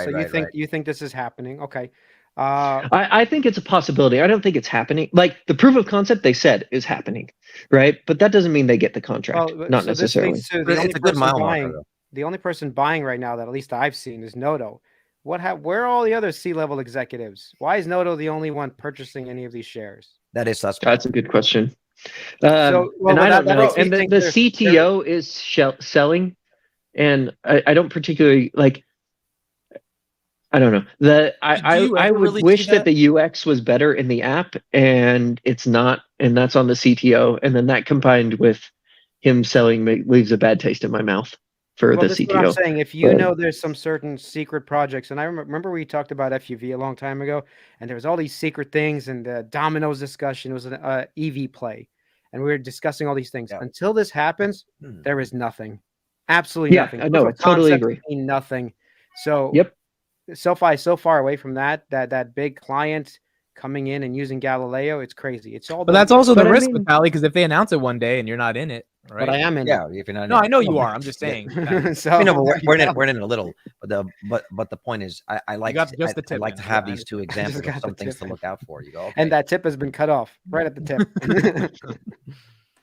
you think this is happening? Okay. I think it's a possibility. I don't think it's happening. Like, the proof of concept they said is happening, right? But that doesn't mean they get the contract. Not necessarily. It's a good mile marker. The only person buying right now that at least I've seen is Noto. Where are all the other C-level executives? Why is Noto the only one purchasing any of these shares? That is suspect. That's a good question. And I don't know. And the CTO is selling, and I don't particularly like. I don't know. I would wish that the UX was better in the app, and it's not, and that's on the CTO. And then that combined with him selling leaves a bad taste in my mouth for the CTO. What I'm saying, if you know there's some certain secret projects, and I remember we talked about FUV a long time ago, and there was all these secret things, and the Domino's discussion was an EV play, and we were discussing all these things. Yeah. Until this happens, there is nothing, absolutely nothing. I know, I totally agree. Nothing. So SoFi is so far away from that big client coming in and using Galileo. It's crazy. It's all. But that's also the risk, Vitaly, because if they announce it one day and you're not in it, right? But I am in. Yeah, if you're not. No, I know you are. I'm just saying. So but we're in it a little. But the point is, I like just the tip, I like to have these two examples of some things to look out for. You go, okay. And that tip has been cut off right at the tip.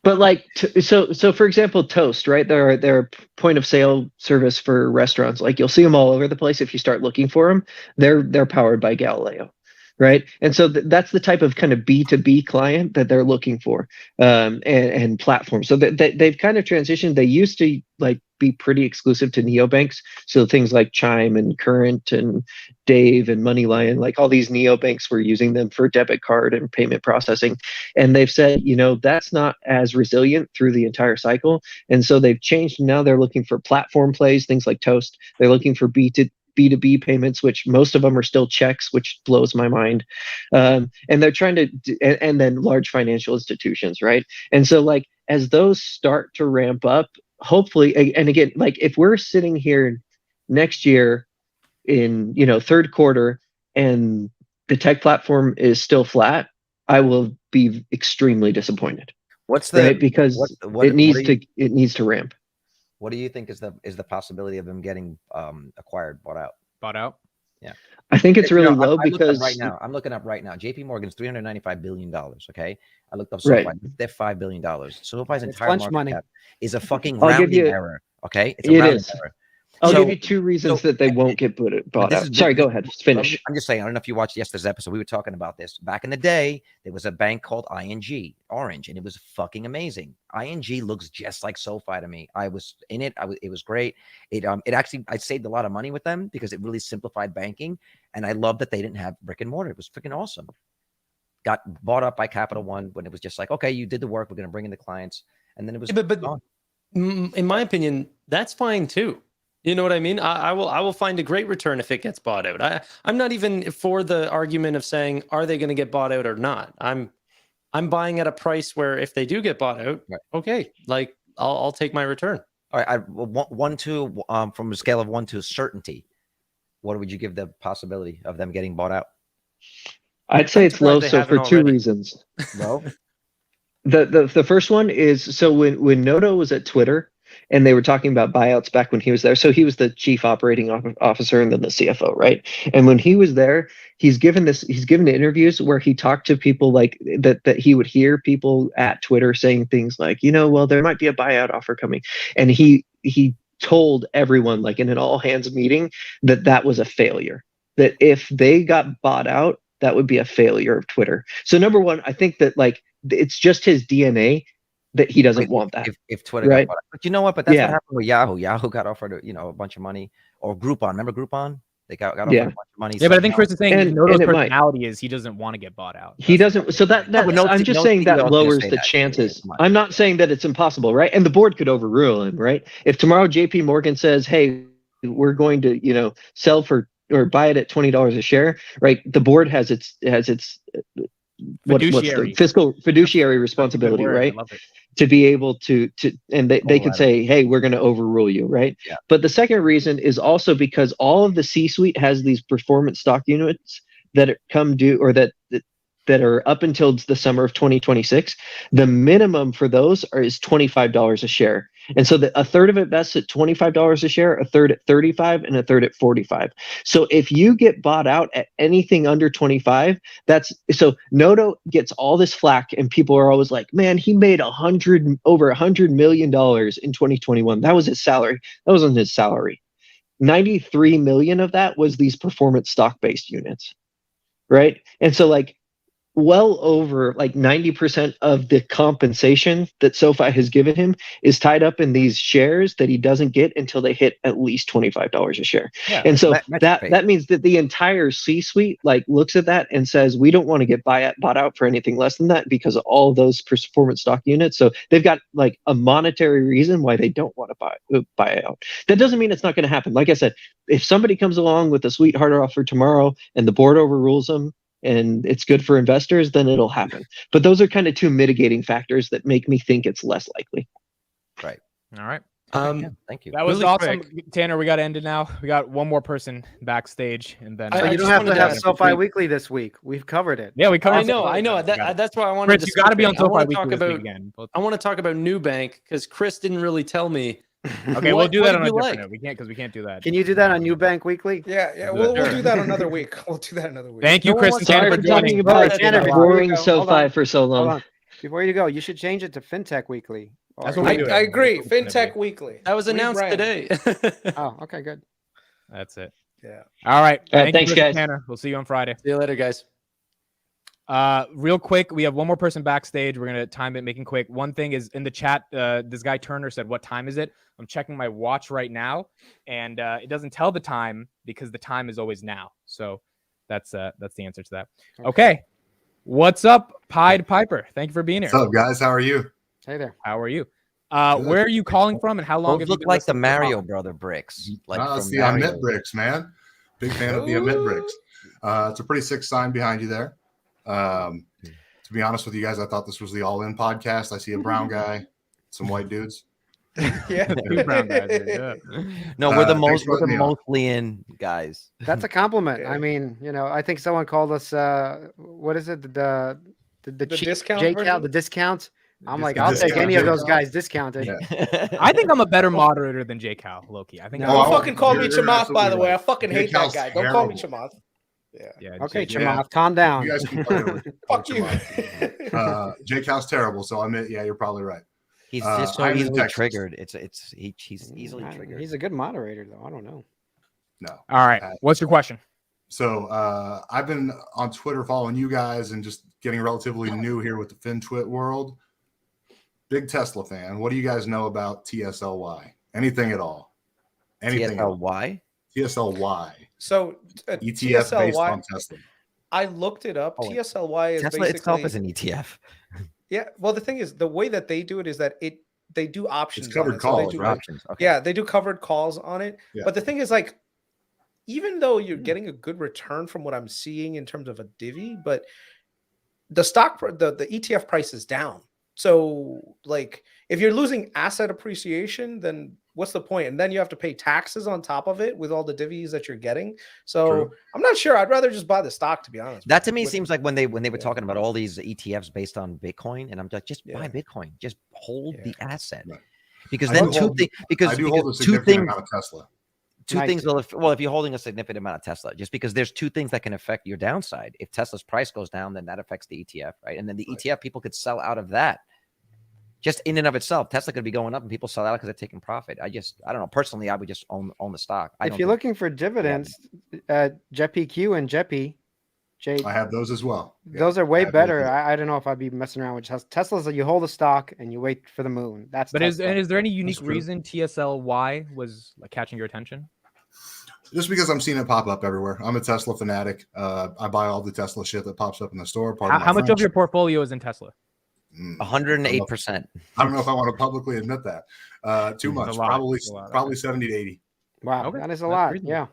But like, so for example, Toast, right? They're point of sale service for restaurants. Like, you'll see them all over the place if you start looking for them. They're powered by Galileo, right? And so that's the type of kind of B2B client that they're looking for, and platform. So they've kind of transitioned. They used to like be pretty exclusive to neobanks. So things like Chime and Current and Dave and Moneyline, like all these neobanks were using them for debit card and payment processing. And they've said, that's not as resilient through the entire cycle. And so they've changed. Now they're looking for platform plays, things like Toast. They're looking for B2B payments, which most of them are still checks, which blows my mind. And they're trying to, and then large financial institutions, right? And so like, as those start to ramp up, hopefully, and again, like if we're sitting here next year in, third quarter and the tech platform is still flat, I will be extremely disappointed. What's the right? Because it needs to ramp. What do you think is the possibility of them getting acquired, bought out? Yeah, I think it's really low because I'm looking up right now. JP Morgan's $395 billion. Okay, I looked up SoFi. Right. They're $5 billion. SoFi's entire lunch market money. cap is a fucking I'll give rounding you- error. Okay, it's a It rounding is. error. I'll So- give you two reasons that they won't get bought this out. is- Sorry, go ahead. Finish. I'm just saying, I don't know if you watched yesterday's episode. We were talking about this. Back in the day, there was a bank called ING, Orange, and it was fucking amazing. ING looks just like SoFi to me. I was in it. It was great. It actually, I saved a lot of money with them because it really simplified banking. And I love that they didn't have brick and mortar. It was freaking awesome. Got bought up by Capital One when it was just like, okay, you did the work. We're going to bring in the clients. And then it was gone. In my opinion, that's fine too. You know what I mean? I will find a great return if it gets bought out. I'm not even for the argument of saying, are they going to get bought out or not? I'm buying at a price where if they do get bought out, right. Okay, like I'll take my return. All right, from a scale of 1 to certainty, what would you give the possibility of them getting bought out? I'd say I'm it's low, surprised they so for haven't two already. reasons. Well, The first one is, so when Noto was at Twitter and they were talking about buyouts back when he was there, so he was the chief operating officer and then the CFO, right? And when he was there, he's given interviews where he talked to people like that he would hear people at Twitter saying things like, well, there might be a buyout offer coming, and he told everyone, like in an all hands meeting, that was a failure, that if they got bought out, that would be a failure of Twitter. So number one, I think that like it's just his DNA that he doesn't want that. If Twitter right? got bought out. But you know what? But that's Yeah. what happened with Yahoo. Yahoo got offered a bunch of money, or Groupon. Remember Groupon? They got offered Yeah. a bunch of money. Yeah, but I think somehow. Chris is saying And Noto's it might. personality is he doesn't want to get bought out. He doesn't. So that but no I'm just no saying CEO is that gonna lowers say the that. chances. Come on. I'm not saying that it's impossible, right? And the board could overrule him, right? If tomorrow JP Morgan says, "Hey, we're going to sell for or buy it at $20 a share," right? The board has its what's Fiduciary. the fiduciary That's a good responsibility, word. I right? love it. To be able to and they could Override say, hey, we're going to overrule you, right? Yeah. But the second reason is also because all of the C-suite has these performance stock units that come due, or that are up until the summer of 2026. The minimum for those is $25 a share. And so a third of it vests at $25 a share, a third at $35, and a third at $45. So if you get bought out at anything under 25, so Noto gets all this flack, and people are always like, man, he made over $100 million in 2021. That was his salary. That wasn't his salary. 93 million of that was these performance stock-based units, right? And so like, well over like 90% of the compensation that SoFi has given him is tied up in these shares that he doesn't get until they hit at least $25 a share. Yeah, and so metric that means that the entire C-suite like looks at that and says, we don't want to get bought out for anything less than that because of all those performance stock units. So they've got like a monetary reason why they don't want to buy out. That doesn't mean it's not going to happen. Like I said, if somebody comes along with a sweetheart offer tomorrow and the board overrules them, and it's good for investors, then it'll happen. But those are kind of two mitigating factors that make me think it's less likely. Right. All right. Yeah, thank you. That was Really awesome. Tanner, we got to end it now. We got one more person backstage, and then I So you just don't have to wanted have to- SoFi Weekly this week. We've covered it. yeah, we covered. I know. That's why I wanted Chris, to. you got to be on I want SoFi to talk Weekly this week about. again. I want to talk about NuBank because Chris didn't really tell me. Okay, What- we'll do what that did on a you different like? note. We can't do that. Can you do that on NuBank Weekly? Yeah, We'll we'll do do that another week. We'll do that another week. Thank you, No one Chris wants and to Tanner, Sorry for for talking joining. about Tanner, before you boring go, hold SoFi on. for so Hold long. on. Before you go, you should change it to FinTech Weekly. That's Or- what I, we do. I agree. That's what it's gonna FinTech Weekly. That was announced Rebrand. today. Oh, okay, good. That's it. Yeah. All right. All right, Thank you, thanks, Chris and guys. Tanner. We'll see you on Friday. See you later, guys. Real quick, we have one more person backstage. We're gonna time it, making quick. One thing is in the chat. This guy Turner said, "What time is it?" I'm checking my watch right now, and it doesn't tell the time because the time is always now. So that's the answer to that. Okay. What's up, Pied Piper? Thank you for being here. What's up, guys? How are you? Hey there. How are you? Where are you calling from, and how long Those have you look been like the listening to Mario Holland? brother bricks. Like It's from the Mario. Amit bricks, man. Big fan of the Amit bricks. It's a pretty sick sign behind you there. To be honest with you guys, I thought this was the All In podcast. I see a brown guy, some white dudes. Yeah. Two brown guys. Yeah. No, we're the thanks most for letting me on. mostly in guys. That's a compliment. Yeah. I mean, I think someone called us what is it? The cheap discount J-Cal, version? the discount. I'm like, The I'll take discount any of those J-Cal? guys discounted. Yeah. I think I'm a better moderator than J-Cal, Loki. I think. No, Don't Oh, fucking call me you're Chamath, by the absolutely way. I right. fucking hate that J-Cal's guy. Don't call me terrible. Chamath. Yeah. Yeah. Okay, J-Cal. Yeah. Chamath, calm down. You guys keep playing with Fuck you. J Cal's terrible, so Amit, yeah, you're probably right. He's just so I'm in easily Texas. triggered. He's easily I- triggered. He's a good moderator, though. I don't know. No. All right. What's your question? So I've been on Twitter following you guys and just getting relatively new here with the FinTwit world. Big Tesla fan. What do you guys know about TSLY? Anything at all? Anything at all? TSLY? TSLY. So ETF based on Tesla. I looked it up. Oh, TSLY is Tesla basically itself is an ETF. yeah. Well, the thing is, the way that they do it is that they do options. It's covered on it. So they calls, do- right? Options. Okay. Yeah, they do covered calls on it. Yeah. But the thing is, like, even though you're getting a good return from what I'm seeing in terms of a divvy, but the the ETF price is down. So, like, if you're losing asset appreciation, then what's the point? And then you have to pay taxes on top of it with all the divvies that you're getting. So True. I'm not sure. I'd rather just buy the stock, to be honest. That to me With- seems like when they were yeah. talking about all these ETFs based on Bitcoin, and I'm like, just Yeah. buy Bitcoin, just hold Yeah. the asset, Right. because I then do hold- because I do hold a two significant things amount of Tesla. two Nice. things will if you're holding a significant amount of Tesla, just because there's two things that can affect your downside. If Tesla's price goes down, then that affects the ETF, right? And then the Right. ETF people could sell out of that. Just in and of itself, Tesla could be going up and people sell out because they're taking profit. I don't know. Personally, I would just own the stock. If you're looking for dividends, JetPQ and JEPI, I have those as well. Yeah, those are I way have those better. as well. I don't know if I'd be messing around with Tesla's. That you hold a stock and you wait for the moon. That's But is Tesla. there any unique true. reason TSLY was like catching your attention? Just because I'm seeing it pop up everywhere. I'm a Tesla fanatic. I buy all the Tesla shit that pops up in the store. Pardon my How much of French. your portfolio is in Tesla? 108%. I don't know if I want to publicly admit that. Too It's a much. lot. Probably It's a lot, probably 70 to 80. Wow, Okay, that is a that's lot. reasonable. Yeah.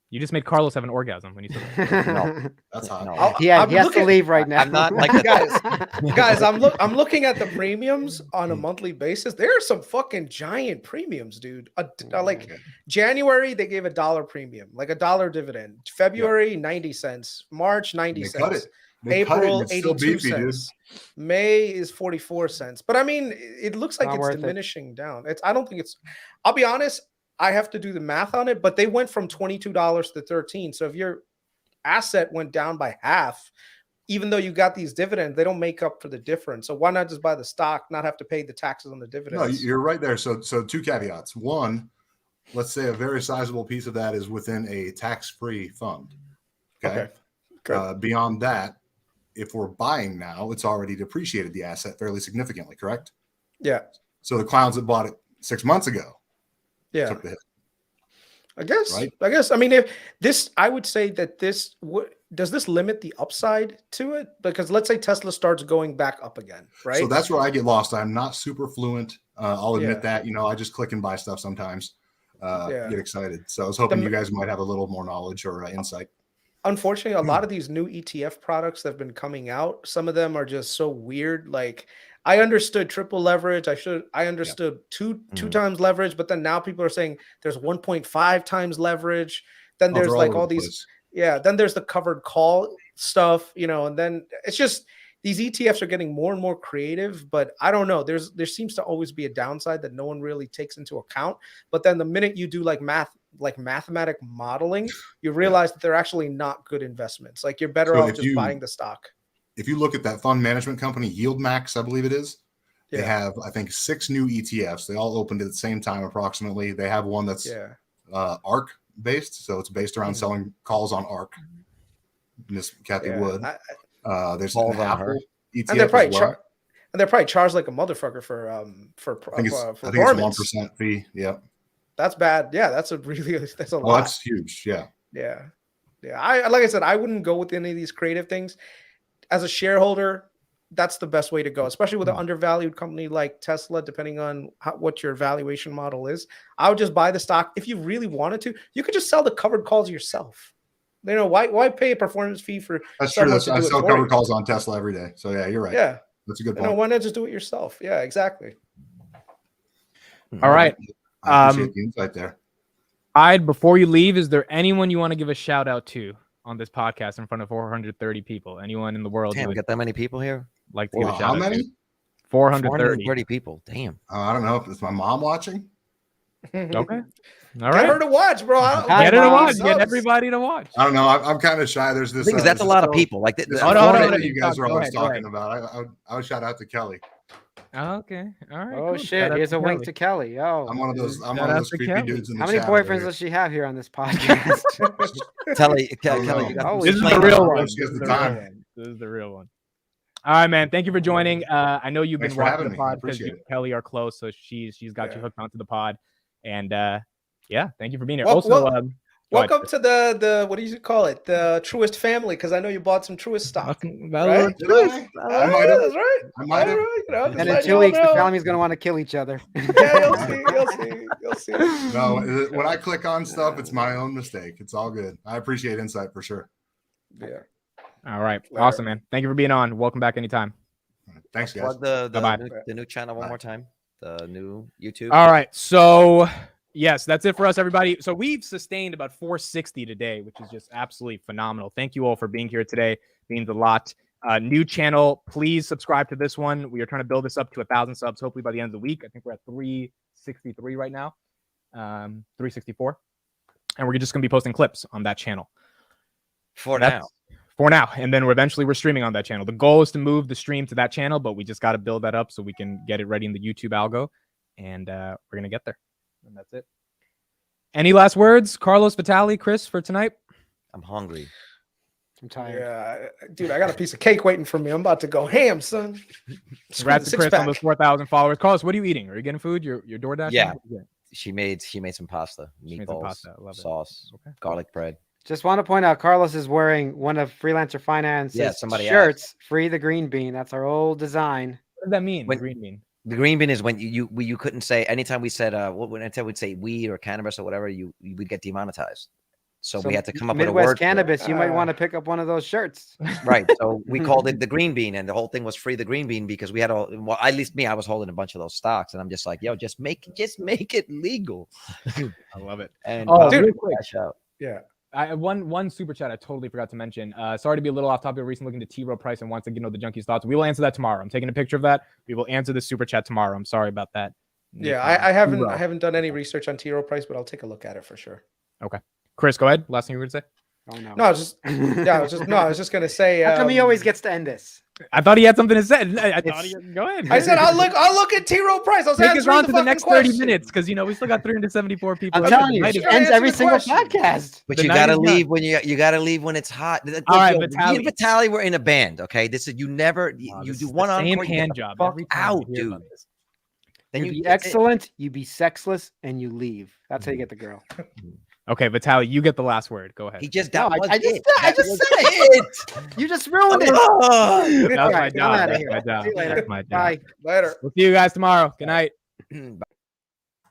You just made Carlos have an orgasm when you said that. No. That's hot. No. I'll- Yeah, I'm he has to looking- leave right now. I'm not like guys, I'm looking at the premiums on a monthly basis. There are some fucking giant premiums, dude. Like Okay. January, they gave $1 premium, like $1 dividend. February, 90 cents. March, 90 They cut cents. it. They cut it, April, and it's still 82 beefy, dude. cents. May is 44 cents. But I mean, it looks like Not it's worth it. diminishing down. I don't think it's, I'll be honest, I have to do the math on it, but they went from $22 to 13. So if your asset went down by half, even though you got these dividends, they don't make up for the difference. So why not just buy the stock, not have to pay the taxes on the No, dividends? you're right there. So two caveats. One, let's say a very sizable piece of that is within a tax-free fund. Okay. Good. Beyond that, if we're buying now, it's already depreciated the asset fairly significantly, correct? Yeah. So the clowns that bought it 6 months ago Yeah. took the hit. I guess. Right. I guess. I mean, if this, I would say that this does this limit the upside to it? Because let's say Tesla starts going back up again, right? So that's where I get lost. I'm not super fluent. I'll admit Yeah. that. I just click and buy stuff sometimes. Yeah. Get excited. So I was hoping The- you guys might have a little more knowledge or insight. Unfortunately, a lot of these new ETF products that have been coming out, some of them are just so weird. Like I understood triple leverage. I understood two times leverage, but then now people are saying there's 1.5 times leverage. Then Oh, there's they're all like over all the these, place. yeah, then there's the covered call stuff, and then it's just these ETFs are getting more and more creative, but I don't know. There seems to always be a downside that no one really takes into account. But then the minute you do like mathematic modeling, you realize that they're actually not good investments. Like you're better So off if just you- buying the stock. If you look at that fund management company, Yield Max, I believe it is, they Yeah. have, I think, 6 new ETFs. They all opened at the same time approximately. They have one that's Yeah. ARK based. So it's based around Mhm. selling calls on ARK. Miss Kathy Yeah. Wood. There's Falls an on her. Apple ETF And they're probably as well. they're probably charged like a motherfucker for I think it's dormants. 1% fee. Yep. That's bad. Yeah, that's a Oh, lot. that's huge. Yeah. Yeah. I like I said, I wouldn't go with any of these creative things. As a shareholder, that's the best way to go, especially with an undervalued company like Tesla, depending on what your valuation model is. I would just buy the stock. If you really wanted to, you could just sell the covered calls yourself. You know, why pay a performance fee for That's true. someone I to do it sell for covered you? calls on Tesla every day. So yeah, you're right. Yeah. That's a good You know, point. why not just do it yourself? Yeah, exactly. All right. I appreciate the insight there. Before you leave, is there anyone you want to give a shout out to on this podcast in front of 430 people? Anyone in the world? Damn, we got that many people here. Like to give a Wow, shout how out many? to? 430. 430 people. Damn. I don't know if it's my mom watching. Okay. All Get right. her to watch, bro. Get her to watch. Subs. Get everybody to watch. I don't know. I'm kind of shy. There's this. Because that's a lot of people. Like This Oh, no, forum no, that you no, guys are go always ahead, go talking about. I would shout out to Kelly. Okay. All right. Oh cool. shit! Shout out Here's a wink Kelly. to Kelly. Oh, I'm one of those. I'm Shout one of out those to creepy Kelly. dudes in the how many chat over boyfriends here. does she have here on this podcast? Kelly, don't know. you got Oh, This is the explain real that. one. She has This is the the real time. one. This is the real one. All right, man. Thank you for joining. I know you've Thanks been for watching having the me. I pod because appreciate it. Kelly are close, so she's got you Yeah. hooked onto the pod. And yeah, thank you for being here. Well, Also, well, go ahead, Welcome Chris. to the what do you call it? The Truist family, because I know you bought some Truist stock. Welcome- Right? Did I? I might have. That's right. I might have. All right, you know, just And in letting 2 y'all weeks, the know. family's gonna want to kill each other. Yeah, you'll see. You'll see. You'll see. No, when I click on stuff, it's my own mistake. It's all good. I appreciate insight for sure. Yeah. All right. Later. Awesome, man. Thank you for being on. Welcome back anytime. Thanks, guys. Plug the Bye-bye. new channel one more time. The new YouTube. All right. So, yes, that's it for us, everybody. So, we've sustained about 460 today, which is just absolutely phenomenal. Thank you all for being here today. It means a lot. New channel. Please subscribe to this one. We are trying to build this up to 1,000 subs, hopefully by the end of the week. I think we're at 363 right now, 364. And we're just going to be posting clips on that channel. For That's- now. For now, and then we're streaming on that channel. The goal is to move the stream to that channel, but we just got to build that up so we can get it ready in the YouTube algo, and we're gonna get there. And that's it. Any last words, Carlos, Vitali, Chris, for tonight? I'm hungry. I'm tired. Yeah, dude, I got a piece of cake waiting for me. I'm about to go ham, son. Congrats to Chris on those 4,000 followers. Carlos, what are you eating? Are you getting food? Your DoorDash? Yeah. She made some pasta, She made some meatballs, pasta. I love it. sauce, Okay. garlic bread. Just want to point out, Carlos is wearing one of Freelancer Finance's Yeah, somebody shirts. Free the green bean. That's our old design. What does that mean? When- Green bean. The green bean is when you couldn't say anytime we said anytime we'd say weed or cannabis or whatever, you would get demonetized. So we had to come up with a Midwest word for it. cannabis. You might want to pick up one of those shirts. Right. So we called it the green bean, and the whole thing was free the green bean because we had at least me, I was holding a bunch of those stocks, and I'm just like, yo, just make it legal. I love it. And Oh, dude. real quick. cash out. Yeah. I have one super chat I totally forgot to mention. Sorry to be a little off topic. Recently looking to T-Row price and wants to know the junkies' thoughts. We will answer that tomorrow. I'm taking a picture of that. We will answer the super chat tomorrow. I'm sorry about that. Yeah, I haven't T-Row. I haven't done any research on T-Row price, but I'll take a look at it for sure. Chris, go ahead. Last thing you were gonna say? Oh no. No, I was just gonna say. How come he always gets to end this? I thought he had something to say. I thought go ahead. I said I'll look at T-Row price. I'll Take us on to the next 30 question. minutes because we still got 374 people. I'm telling you, Night she is- Try to ends answer every the single question. podcast. But The you night gotta is leave when you gotta leave when it's hot. All right, Me Vitaly. and Vitaly were in a band. Okay, this is you never Oh, you this do is one the on same hand job every time out, we hear dude. about this. Then You be that's it. excellent, you be sexless, and you leave. That's how you get the girl. Okay, Vitaly, you get the last word. Go ahead. He just No, that was I just it. I That just was said it. You just ruined it. Oh. Good That was try. my I'm job. outta That's here. my job. See you later. That's my job. Bye. Later. We'll see you guys tomorrow. Good night. Bye.